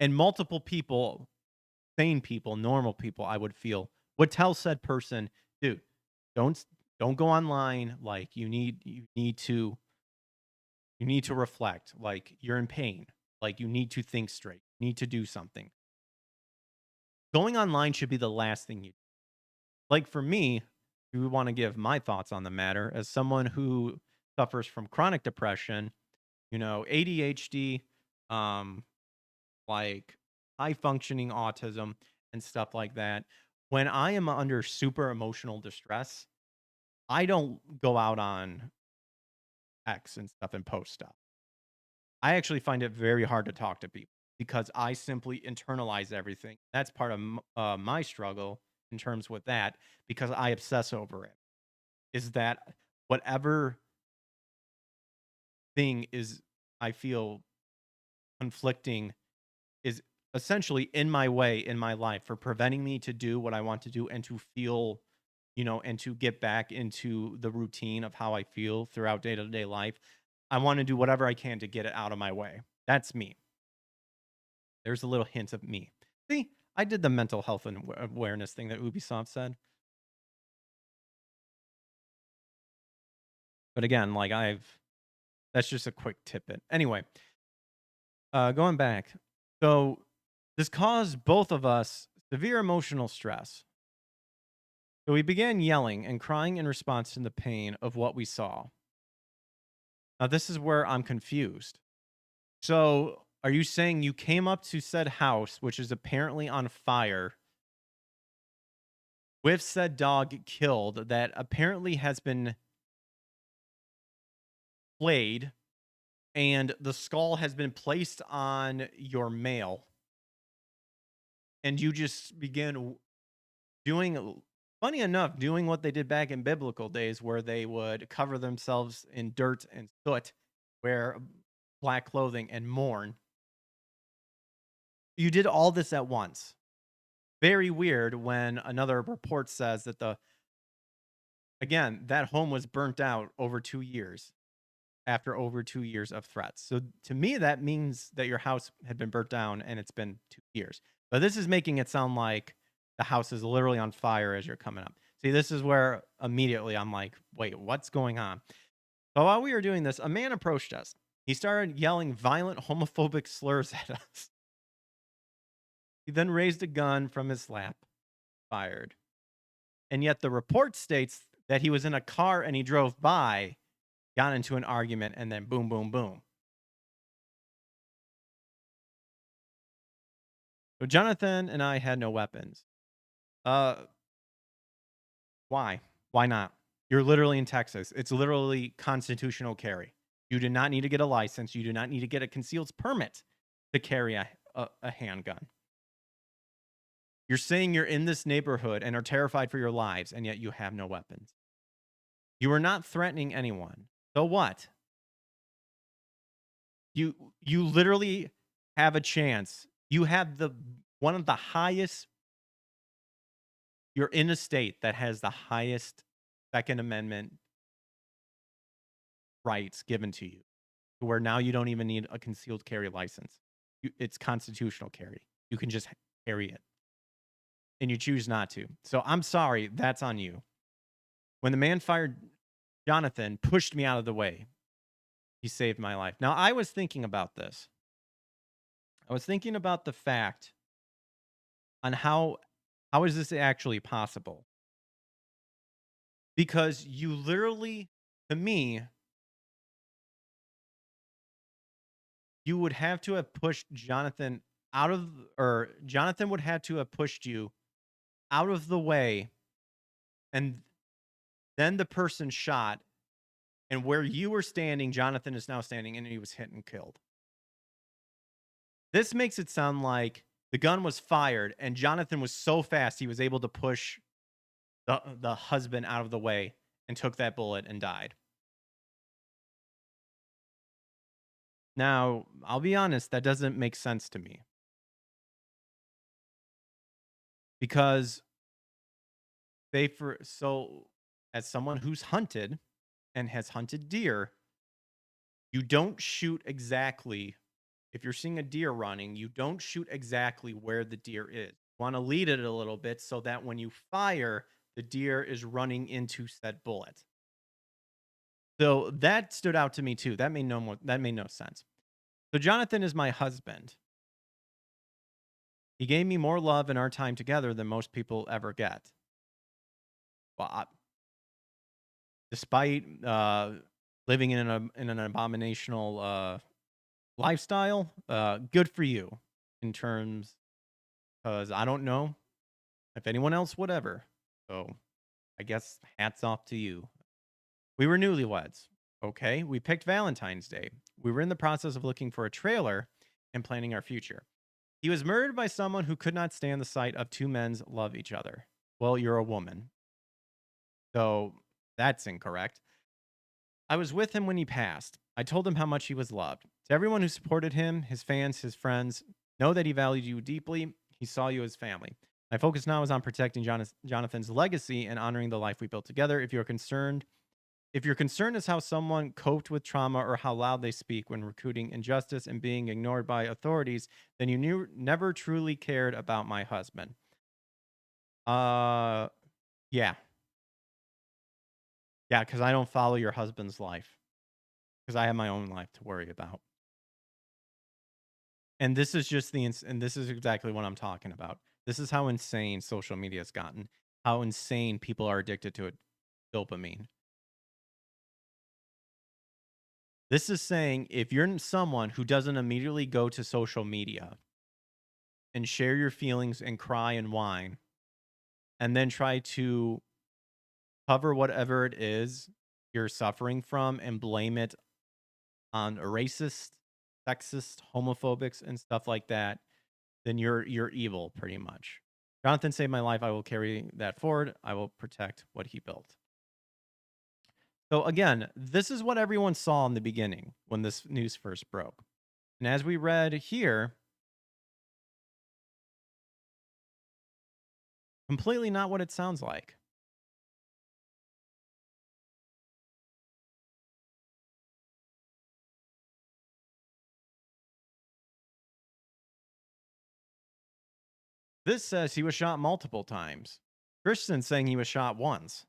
And multiple people, sane people, normal people, I would feel, would tell said person, dude, don't don't go online. Like you need to reflect. Like you're in pain. Like you need to think straight. You need to do something. Going online should be the last thing you do. Like for me, if we want to give my thoughts on the matter, as someone who suffers from chronic depression, ADHD, um, like high functioning autism and stuff like that. When I am under super emotional distress, I don't go out on X and stuff and post stuff. I actually find it very hard to talk to people because I simply internalize everything. That's part of my struggle in terms with that because I obsess over it. Is that whatever thing is I feel conflicting is essentially in my way in my life for preventing me to do what I want to do and to feel, and to get back into the routine of how I feel throughout day to day life. I want to do whatever I can to get it out of my way. That's me. There's a little hint of me. See, I did the mental health and awareness thing that Ubisoft said. But again, that's just a quick tidbit. Anyway, going back. So this caused both of us severe emotional stress. So we began yelling and crying in response to the pain of what we saw. Now, this is where I'm confused. So, are you saying you came up to said house, which is apparently on fire, with said dog killed that apparently has been flayed, and the skull has been placed on your mail, and you just begin doing, funny enough, doing what they did back in biblical days where they would cover themselves in dirt and soot, wear black clothing, and mourn? You did all this at once. Very weird when another report says that that home was burnt out over 2 years after over 2 years of threats. So to me, that means that your house had been burnt down and it's been 2 years. But this is making it sound like the house is literally on fire as you're coming up. See, this is where immediately I'm like, wait, what's going on? So while we were doing this, a man approached us. He started yelling violent homophobic slurs at us. He then raised a gun from his lap, fired. And yet the report states that he was in a car and he drove by, got into an argument, and then boom, boom, boom. So Jonathan and I had no weapons. Why? Why not? You're literally in Texas. It's literally constitutional carry. You do not need to get a license. You do not need to get a concealed permit to carry a handgun. You're saying you're in this neighborhood and are terrified for your lives, and yet you have no weapons. You are not threatening anyone. So what? You literally have a chance. You have one of the highest. You're in a state that has the highest Second Amendment rights given to you, where now you don't even need a concealed carry license. It's constitutional carry. You can just carry it, and you choose not to. So I'm sorry, that's on you. When the man fired Jonathan, pushed me out of the way, he saved my life. Now, I was thinking about this. I was thinking about the fact on how is this actually possible? Because you literally, to me, you would have to have pushed Jonathan or Jonathan would have to have pushed you out of the way, and then the person shot, And where you were standing, Jonathan is now standing, and he was hit and killed. This makes it sound like the gun was fired, and Jonathan was so fast he was able to push the husband out of the way and took that bullet and died. Now, I'll be honest, that doesn't make sense to me because as someone who's hunted and has hunted deer, you don't shoot exactly. If you're seeing a deer running, you don't shoot exactly where the deer is. You want to lead it a little bit so that when you fire, the deer is running into said bullet. So that stood out to me too. That made no sense. So Jonathan is my husband. He gave me more love in our time together than most people ever get. Well, despite living in an abominational lifestyle, good for you in terms, because I don't know if anyone else would ever. So I guess hats off to you. We were newlyweds. Okay. We picked Valentine's Day. We were in the process of looking for a trailer and planning our future. He was murdered by someone who could not stand the sight of two men love each other. Well, you're a woman. So that's incorrect. I was with him when he passed. I told him how much he was loved. To everyone who supported him, his fans, his friends, know that he valued you deeply. He saw you as family. My focus now is on protecting Jonathan's legacy and honoring the life we built together. If you're concerned as how someone coped with trauma or how loud they speak when recruiting injustice and being ignored by authorities, then you never truly cared about my husband. Yeah. Yeah, because I don't follow your husband's life. Because I have my own life to worry about. And this is and this is exactly what I'm talking about. This is how insane social media has gotten. How insane people are addicted to it, dopamine. This is saying if you're someone who doesn't immediately go to social media and share your feelings and cry and whine, and then try to cover whatever it is you're suffering from and blame it on a racist, sexist, homophobics, and stuff like that, then you're evil, pretty much. Jonathan saved my life. I will carry that forward. I will protect what he built. So again, this is what everyone saw in the beginning when this news first broke. And as we read here, completely not what it sounds like. This says he was shot multiple times. Christian saying he was shot once.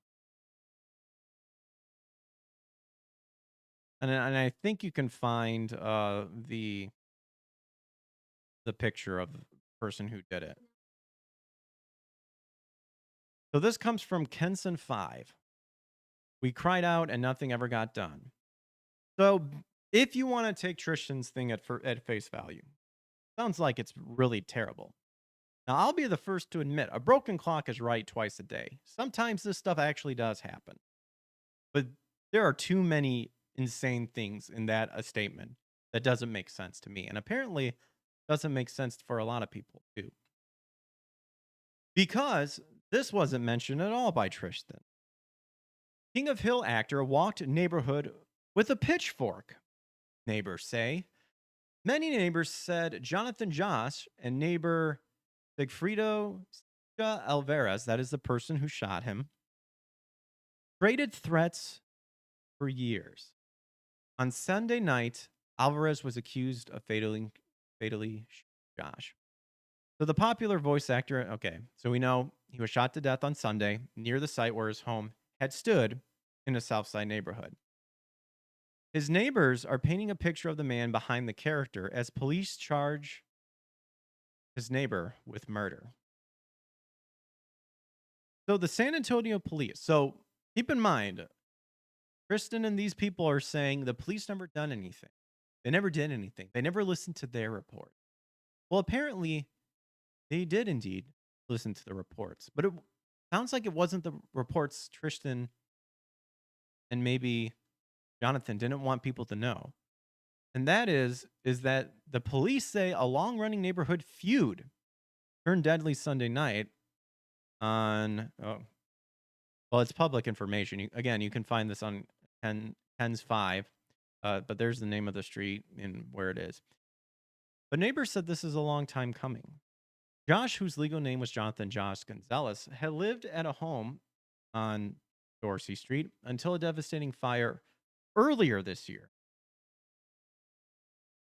And I think you can find the picture of the person who did it. So this comes from Kenson 5. We cried out and nothing ever got done. So if you want to take Tristan's thing at face value, sounds like it's really terrible. Now, I'll be the first to admit a broken clock is right twice a day. Sometimes this stuff actually does happen. But there are too many insane things in that a statement that doesn't make sense to me. And apparently doesn't make sense for a lot of people too. Because this wasn't mentioned at all by Tristan. King of Hill actor walked neighborhood with a pitchfork, neighbors say. Many neighbors said Jonathan Josh and neighbor Sigfrido Alvarez, that is the person who shot him, traded threats for years. On Sunday night, Alvarez was accused of fatally shooting Josh. So the popular voice actor, okay, so we know he was shot to death on Sunday near the site where his home had stood in a Southside neighborhood. His neighbors are painting a picture of the man behind the character as police charge his neighbor with murder. So the San Antonio police, so keep in mind, Kristen and these people are saying the police never done anything. They never did anything. They never listened to their report. Well, apparently they did indeed listen to the reports, but it sounds like it wasn't the reports Tristan and maybe Jonathan didn't want people to know. And that is that the police say a long-running neighborhood feud turned deadly Sunday night on well, it's public information. Again, you can find this on Ken's 5, but there's the name of the street and where it is. But neighbors said this is a long time coming. Josh, whose legal name was Jonathan Josh Gonzalez, had lived at a home on Dorsey Street until a devastating fire earlier this year.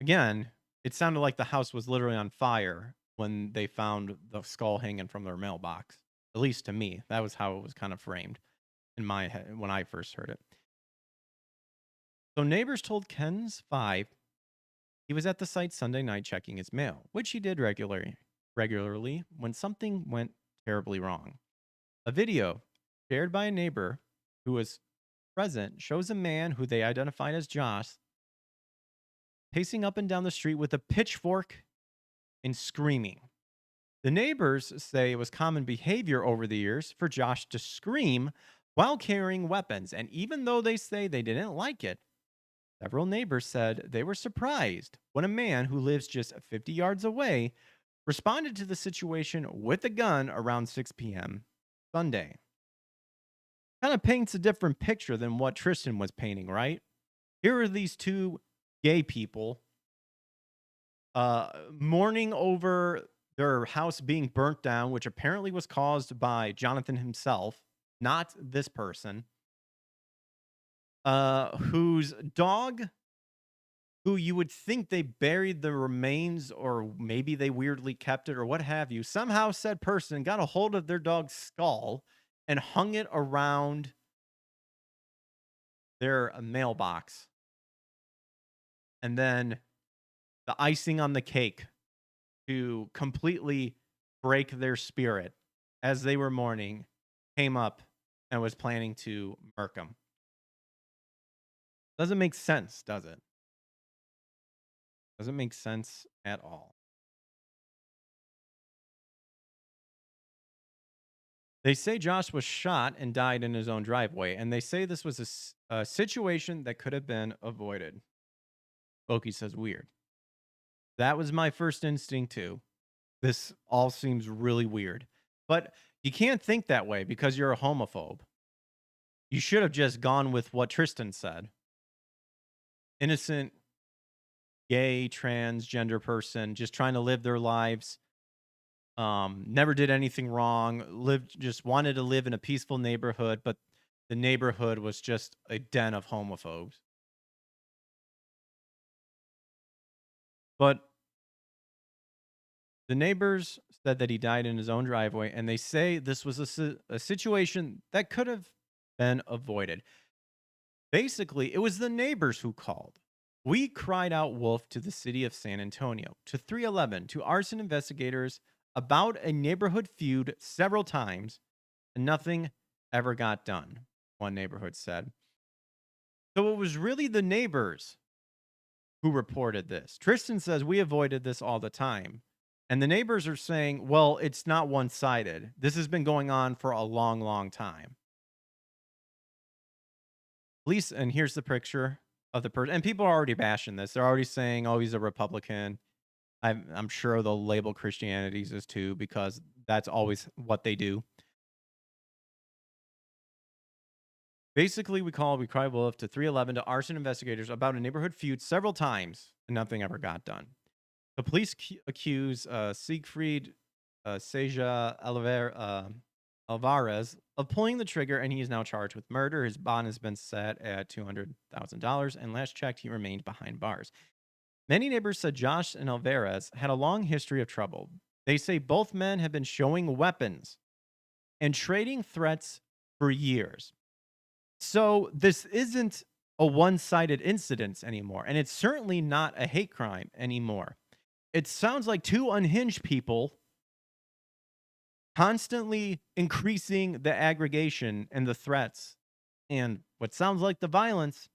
Again, it sounded like the house was literally on fire when they found the skull hanging from their mailbox. At least to me, that was how it was kind of framed in my head when I first heard it. So neighbors told Ken's 5 he was at the site Sunday night checking his mail, which he did regularly when something went terribly wrong. A video shared by a neighbor who was present shows a man who they identified as Josh pacing up and down the street with a pitchfork and screaming. The neighbors say it was common behavior over the years for Josh to scream while carrying weapons, and even though they say they didn't like it, several neighbors said they were surprised when a man who lives just 50 yards away responded to the situation with a gun around 6 p.m. Sunday. Kind of paints a different picture than what Tristan was painting, right? Here are these two gay people mourning over their house being burnt down, which apparently was caused by Jonathan himself, not this person, whose dog, who you would think they buried the remains or maybe they weirdly kept it or what have you. Somehow said person got a hold of their dog's skull and hung it around their mailbox. And then the icing on the cake to completely break their spirit as they were mourning came up and was planning to murk them. Doesn't make sense, does it? Doesn't make sense at all. They say Josh was shot and died in his own driveway, and they say this was a situation that could have been avoided. Loki says, weird. That was my first instinct, too. This all seems really weird. But you can't think that way because you're a homophobe. You should have just gone with what Tristan said. Innocent, gay, transgender person just trying to live their lives. Never did anything wrong. Just wanted to live in a peaceful neighborhood, but the neighborhood was just a den of homophobes. But the neighbors said that he died in his own driveway, and they say this was a situation that could have been avoided. Basically, it was the neighbors who called. We cried out wolf to the city of San Antonio, to 311, to arson investigators about a neighborhood feud several times, and nothing ever got done, one neighborhood said. So it was really the neighbors who reported this. Tristan says we avoided this all the time. And the neighbors are saying, well, it's not one-sided. This has been going on for a long, long time. Police, and here's the picture of the person. And people are already bashing this. They're already saying, oh, he's a Republican. I'm sure they'll label Christianities as too, because that's always what they do. Basically, we cried wolf to 311 to arson investigators about a neighborhood feud several times, and nothing ever got done. The police accuse Siegfried Seja Alvarez of pulling the trigger, and he is now charged with murder. His bond has been set at $200,000, and last checked, he remained behind bars. Many neighbors said Josh and Alvarez had a long history of trouble. They say both men have been showing weapons and trading threats for years. So this isn't a one-sided incident anymore, and it's certainly not a hate crime anymore. It sounds like two unhinged people constantly increasing the aggregation and the threats and what sounds like the violence,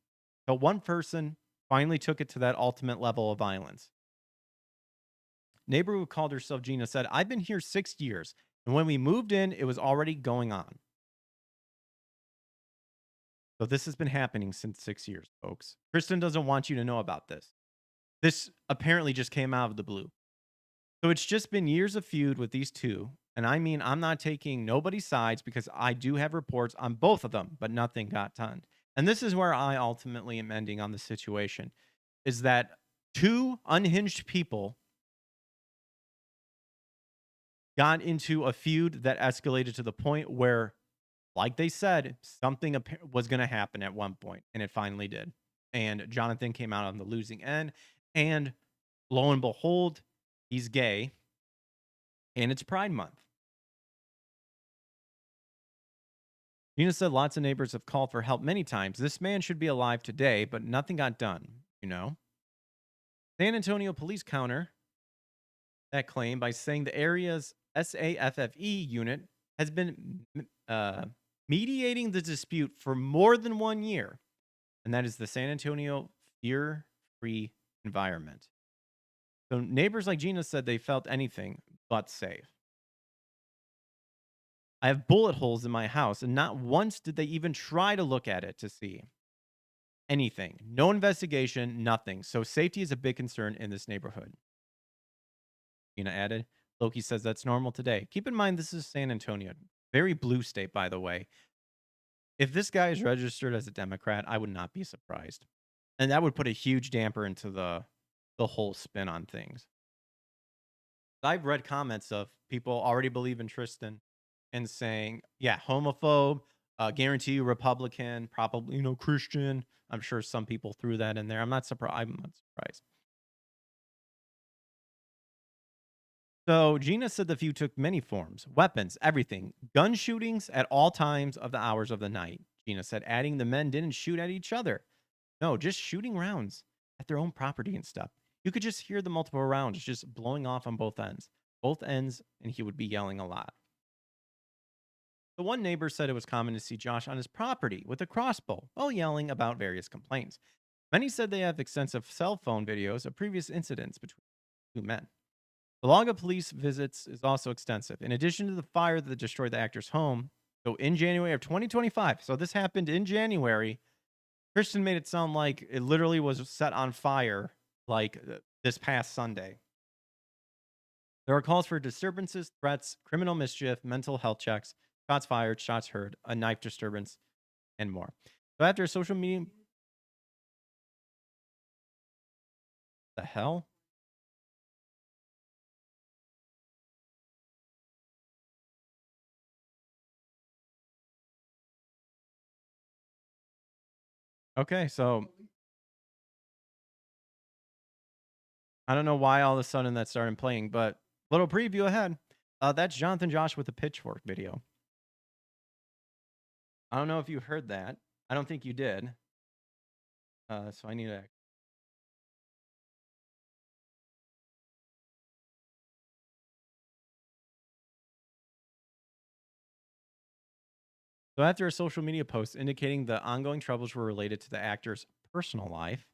but one person finally took it to that ultimate level of violence. Neighbor who called herself Gina said, I've been here 6 years, and when we moved in, it was already going on. So this has been happening since 6 years, folks. Kristen doesn't want you to know about this. This apparently just came out of the blue. So it's just been years of feud with these two. And I mean, I'm not taking nobody's sides because I do have reports on both of them, but nothing got done. And this is where I ultimately am ending on the situation is that two unhinged people got into a feud that escalated to the point where, like they said, something was going to happen at one point, and it finally did. And Jonathan came out on the losing end, and lo and behold, he's gay, and it's Pride Month. Gina said lots of neighbors have called for help many times. This man should be alive today, but nothing got done, you know? San Antonio police counter that claim by saying the area's SAFFE unit has been mediating the dispute for more than 1 year, and that is the San Antonio Fear-Free Environment. So neighbors like Gina said they felt anything but safe. I have bullet holes in my house, and not once did they even try to look at it to see anything. No investigation, nothing. So safety is a big concern in this neighborhood. Gina added. Loki says that's normal today. Keep in mind, this is San Antonio. Very blue state, by the way. If this guy is registered as a Democrat, I would not be surprised. And that would put a huge damper into the whole spin on things. I've read comments of people already believe in Tristan and saying, yeah, homophobe, guarantee you Republican, probably, Christian. I'm sure some people threw that in there. I'm not surprised. So Gina said the feud took many forms, weapons, everything, gun shootings at all times of the hours of the night. Gina said, adding the men didn't shoot at each other. No, just shooting rounds at their own property and stuff. You could just hear the multiple rounds just blowing off on both ends, and he would be yelling a lot. The one neighbor said it was common to see Josh on his property with a crossbow while yelling about various complaints. Many said they have extensive cell phone videos of previous incidents between the two men. The log of police visits is also extensive. In addition to the fire that destroyed the actor's home, so in January of 2025, so this happened in January, Christian made it sound like it literally was set on fire like this past Sunday. There are calls for disturbances, threats, criminal mischief, mental health checks, shots fired, shots heard, a knife disturbance, and more. So after social media... The hell? Okay, so I don't know why all of a sudden that started playing, but little preview ahead. That's Jonathan Josh with the pitchfork video. I don't know if you heard that. I don't think you did. So I need to... So after a social media post indicating the ongoing troubles were related to the actor's personal life,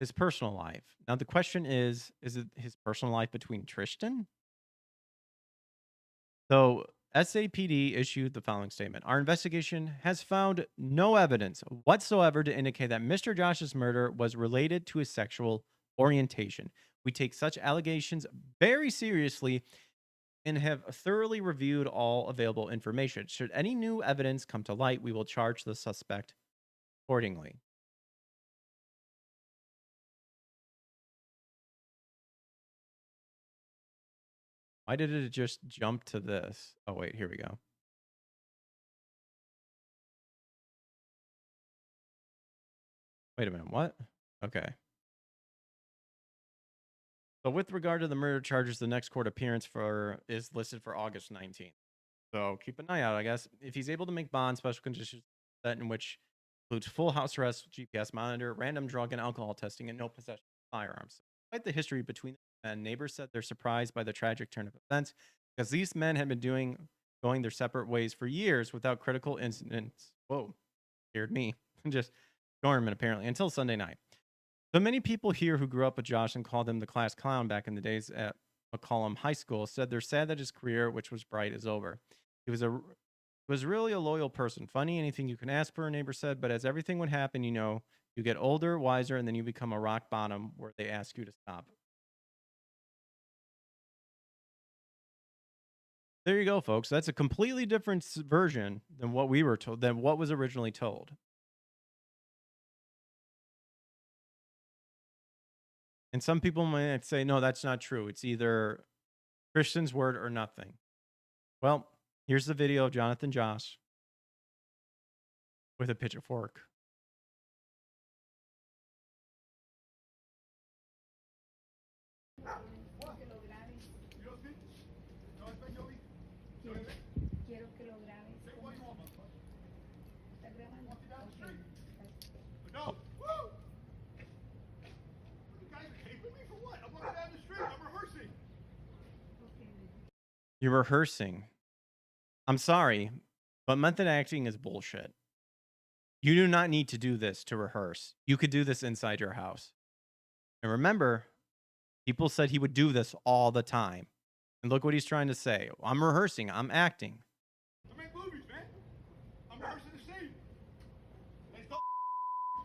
his personal life. Now the question is it his personal life between Tristan? So SAPD issued the following statement. Our investigation has found no evidence whatsoever to indicate that Mr. Josh's murder was related to his sexual orientation. We take such allegations very seriously and have thoroughly reviewed all available information. Should any new evidence come to light, we will charge the suspect accordingly. Why did it just jump to this? Oh, wait, here we go. Wait a minute, what? Okay. So with regard to the murder charges, the next court appearance is listed for August 19th. So keep an eye out, I guess. If he's able to make bond, special conditions set in which includes full house arrest, GPS monitor, random drug and alcohol testing, and no possession of firearms. Despite the history between the men, neighbors said they're surprised by the tragic turn of events because these men had been going their separate ways for years without critical incidents. Whoa, scared me. Just dormant apparently until Sunday night. So many people here who grew up with Josh and called him the class clown back in the days at McCollum High School said they're sad that his career, which was bright, is over. He was a Was really a loyal person. Funny, anything you can ask for, a neighbor said, but as everything would happen, you get older, wiser, and then you become a rock bottom where they ask you to stop. There you go, folks. That's a completely different version than what we were told, than what was originally told. And some people might say, no, that's not true. It's either Christian's word or nothing. Well, here's the video of Jonathan Joss with a pitchfork. You're rehearsing. I'm sorry, but method acting is bullshit. You do not need to do this to rehearse. You could do this inside your house. And remember, people said he would do this all the time. And look what he's trying to say. I'm rehearsing. I'm acting. I make movies, man. I'm rehearsing the scene. Let's go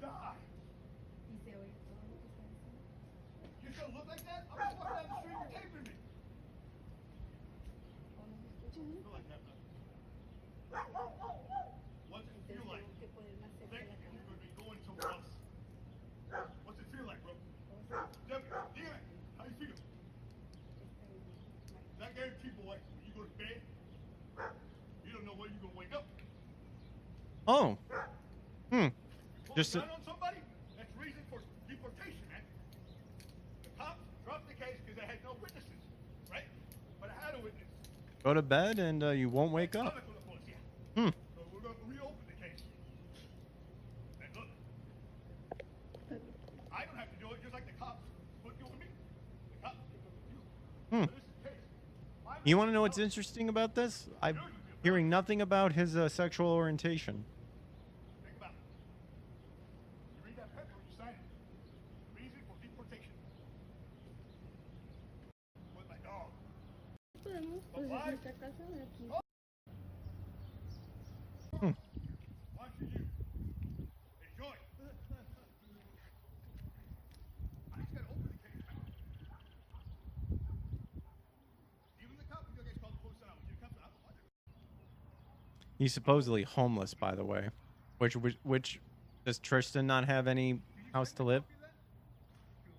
die. You still look like that? I'm just walking down the street with taping me. Feel like that, man. What's it feel like? Think you're going to be going somewhere else. What's it feel like, bro? Debbie, Deanna, how you feel? That guarantee, boy, when you go to bed, you don't know when you're going to wake up. Oh. Just on somebody, that's reason for deportation, man. The cops dropped the case because they had no witnesses, right? But I had a witness. Go to bed and you won't wake up. So we're going to reopen the case. And look, I don't have to do it just like the cops would do with me. The cops would do with you. So this is the case. You want to know what's interesting about this? I'm hearing nothing about his sexual orientation. Think about it. You read that paper, you sign it. Reason for deportation. With my dog. Why should you enjoy it? I just gotta open the case, man. Even the cop, you guys called the police on you. The cops, I don't want it. He's supposedly homeless, by the way. Which does Tristan not have any house to live? The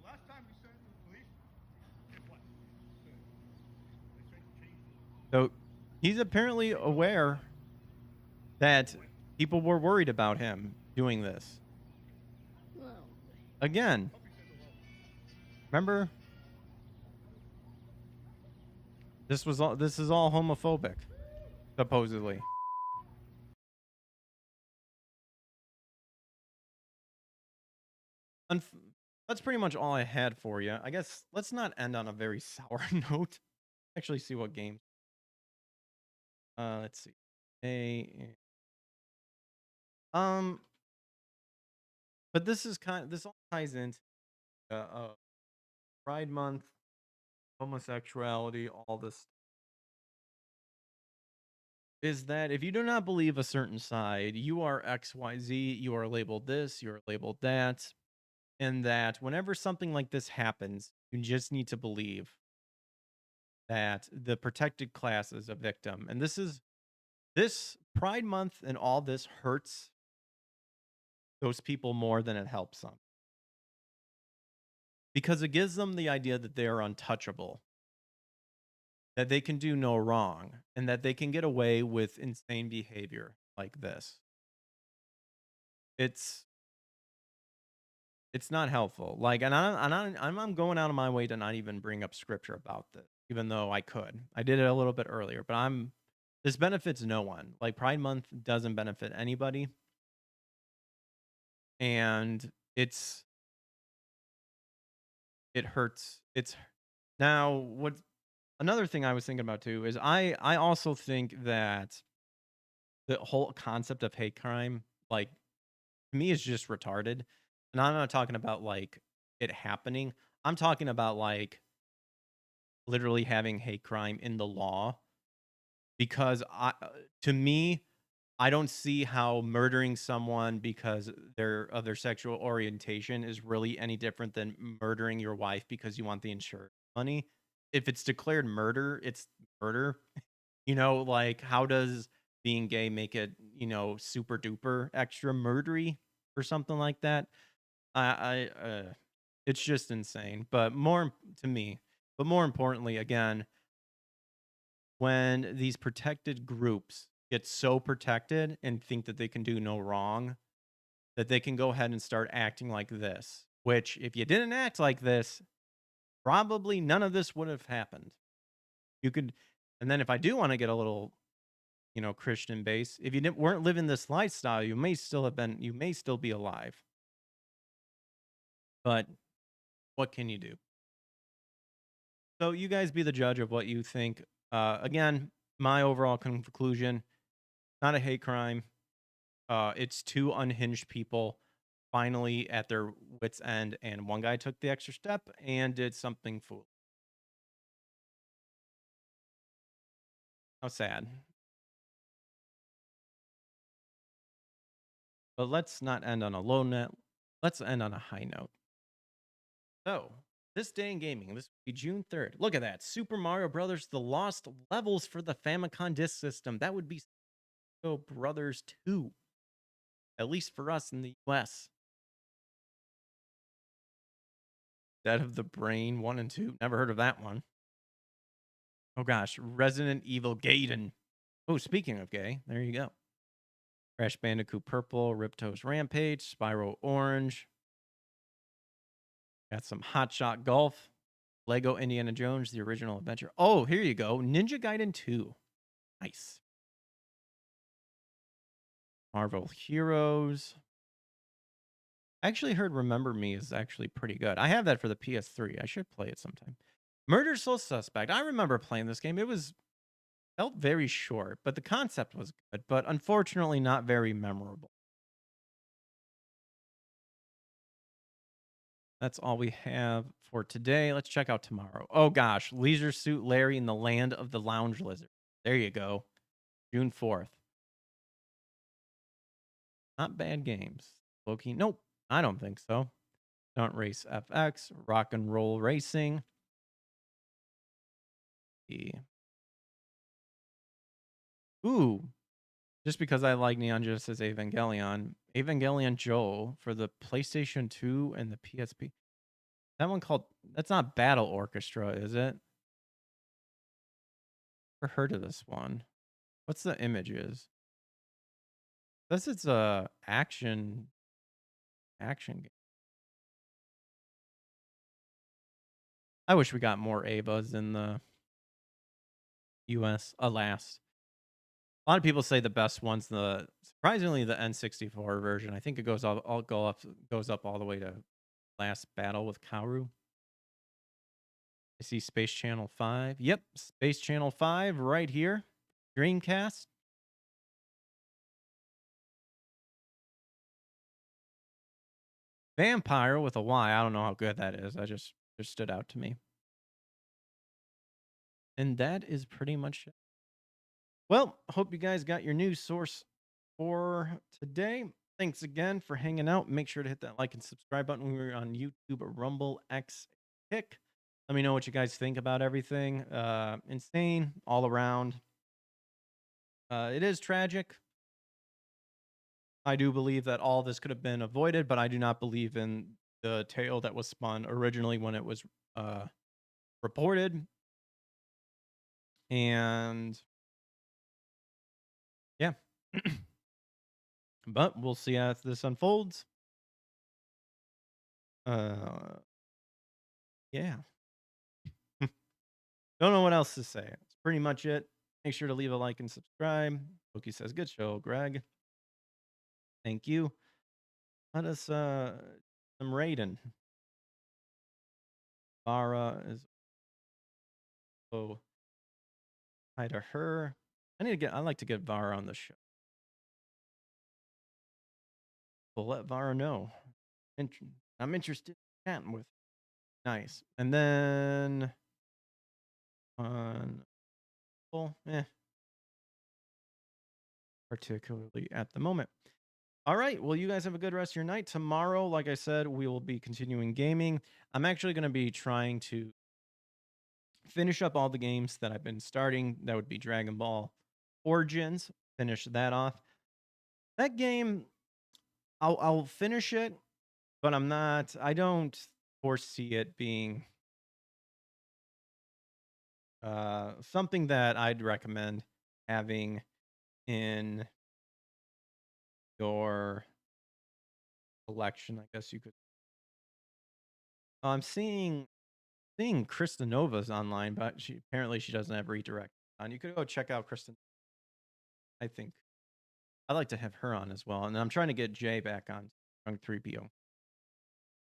last time we sent him to the police, what? They said you changed. So he's apparently aware that people were worried about him doing this. Again, remember? This is all homophobic, supposedly. That's pretty much all I had for you. I guess let's not end on a very sour note. Actually, see what games. Let's see. But this all ties into Pride Month, homosexuality, all this. Is that if you do not believe a certain side, you are XYZ, you are labeled this, you are labeled that, and that whenever something like this happens, you just need to believe that the protected class is a victim. And this Pride Month and all this hurts those people more than it helps them. Because it gives them the idea that they are untouchable, that they can do no wrong, and that they can get away with insane behavior like this. It's not helpful. Like, and I'm going out of my way to not even bring up scripture about this, even though I could. I did it a little bit earlier, but this benefits no one. Like, Pride Month doesn't benefit anybody. And it hurts. Now, another thing I was thinking about too is I also think that the whole concept of hate crime, like, to me, is just retarded. And I'm not talking about like it happening. I'm talking about like literally having hate crime in the law. Because to me, I don't see how murdering someone because they're of their sexual orientation is really any different than murdering your wife because you want the insurance money. If it's declared murder, it's murder. Like how does being gay make it, super duper extra murdery or something like that? It's just insane. But to me, but more importantly, again, when these protected groups get so protected and think that they can do no wrong, that they can go ahead and start acting like this, which if you didn't act like this, probably none of this would have happened. You could, and then if I do want to get a little, Christian base, if you weren't living this lifestyle, you may still be alive. But what can you do? So you guys be the judge of what you think. Again, my overall conclusion, not a hate crime. It's two unhinged people finally at their wits' end, and one guy took the extra step and did something foolish. How sad. But let's not end on a low note. Let's end on a high note. So, this day in gaming, this will be June 3rd. Look at that. Super Mario Brothers, The Lost Levels for the Famicom Disk System. That would be Mario Brothers 2. At least for us in the US. Dead of the Brain 1 and 2. Never heard of that one. Oh gosh, Resident Evil Gaiden. Oh, speaking of gay, there you go. Crash Bandicoot Purple, Ripto's Rampage, Spyro Orange. Got some Hot Shot Golf, Lego Indiana Jones, The Original Adventure. Oh, here you go. Ninja Gaiden 2. Nice. Marvel Heroes. I actually heard Remember Me is actually pretty good. I have that for the PS3. I should play it sometime. Murder Soul Suspect. I remember playing this game. It felt very short, but the concept was good, but unfortunately not very memorable. That's all we have for today. Let's check out tomorrow. Oh gosh, Leisure Suit Larry in the Land of the Lounge Lizard. There you go. June 4th. Not bad games. Loki. Nope. I don't think so. Stunt Race FX. Rock and Roll Racing. Ooh. Just because I like Neon Genesis Evangelion. Evangelion Joe for the PlayStation 2 and the PSP. That one called... That's not Battle Orchestra, is it? Never heard of this one. What's the images? This is a action game. I wish we got more Avas in the US. Alas, a lot of people say the best one's surprisingly the N64 version. I think it goes up all the way to Last Battle with Kaoru. I see Space Channel 5. Yep, Space Channel 5 right here. Dreamcast. Vampire with a Y. I don't know how good that is. That just stood out to me. And that is pretty much it. Well, hope you guys got your news source for today. Thanks again for hanging out. Make sure to hit that like and subscribe button. We're on YouTube, Rumble, X, Kick. Let me know what you guys think about everything. Insane all around. It is tragic. I do believe that all this could have been avoided, but I do not believe in the tale that was spun originally when it was reported. And yeah. But we'll see as this unfolds. Yeah. Don't know what else to say. It's pretty much it. Make sure to leave a like and subscribe. Pokey says, good show, Greg. Thank you. Let us some Raiden. Vara is hi to her. I'd like to get Vara on the show. We'll let Vara know. I'm interested in chatting with her. Nice. And then on particularly at the moment. All right. Well, you guys have a good rest of your night. Tomorrow, like I said, we will be continuing gaming. I'm actually going to be trying to finish up all the games that I've been starting. That would be Dragon Ball Origins. Finish that off. That game, I'll finish it, but I don't foresee it being something that I'd recommend having in your collection, I guess you could. I'm seeing Krista Nova's online, but she doesn't have redirect on. You could go check out Kristen. I think I'd like to have her on as well, and I'm trying to get Jay back on 3PO.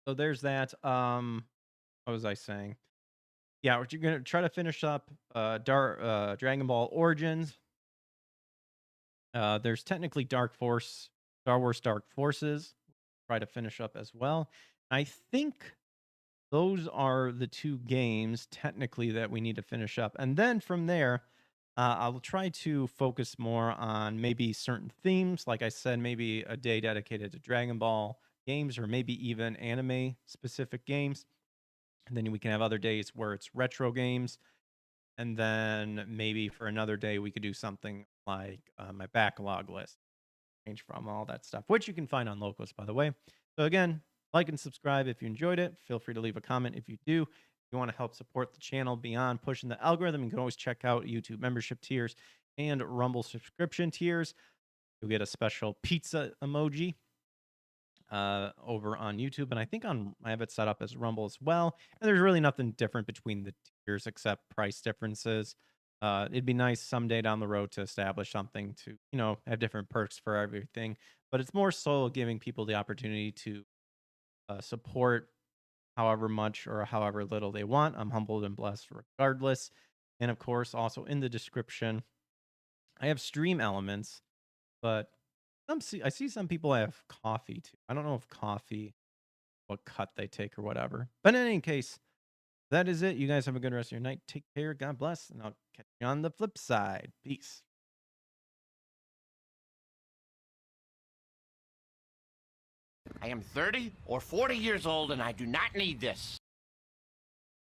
So there's that. What was I saying? Yeah, we're gonna try to finish up Dragon Ball Origins. There's technically Star Wars Dark Forces. Try to finish up as well. I think those are the two games technically that we need to finish up, and then from there, I'll try to focus more on maybe certain themes. Like I said, maybe a day dedicated to Dragon Ball games, or maybe even anime specific games. And then we can have other days where it's retro games. And then maybe for another day, we could do something like my backlog list, change from all that stuff, which you can find on Locals, by the way. So again, like and subscribe if you enjoyed it. Feel free to leave a comment if you do. If you want to help support the channel beyond pushing the algorithm, you can always check out YouTube membership tiers and Rumble subscription tiers. You'll get a special pizza emoji over on YouTube, and I think I have it set up as Rumble as well. And there's really nothing different between the tiers except price differences. It'd be nice someday down the road to establish something to, have different perks for everything. But it's more so giving people the opportunity to support however much or however little they want. I'm humbled and blessed regardless. And of course, also in the description, I have stream elements, but I see some people have coffee too. I don't know if coffee, what cut they take or whatever. But in any case, that is it. You guys have a good rest of your night. Take care. God bless. And I'll catch you on the flip side. Peace. I am 30 or 40 years old and I do not need this.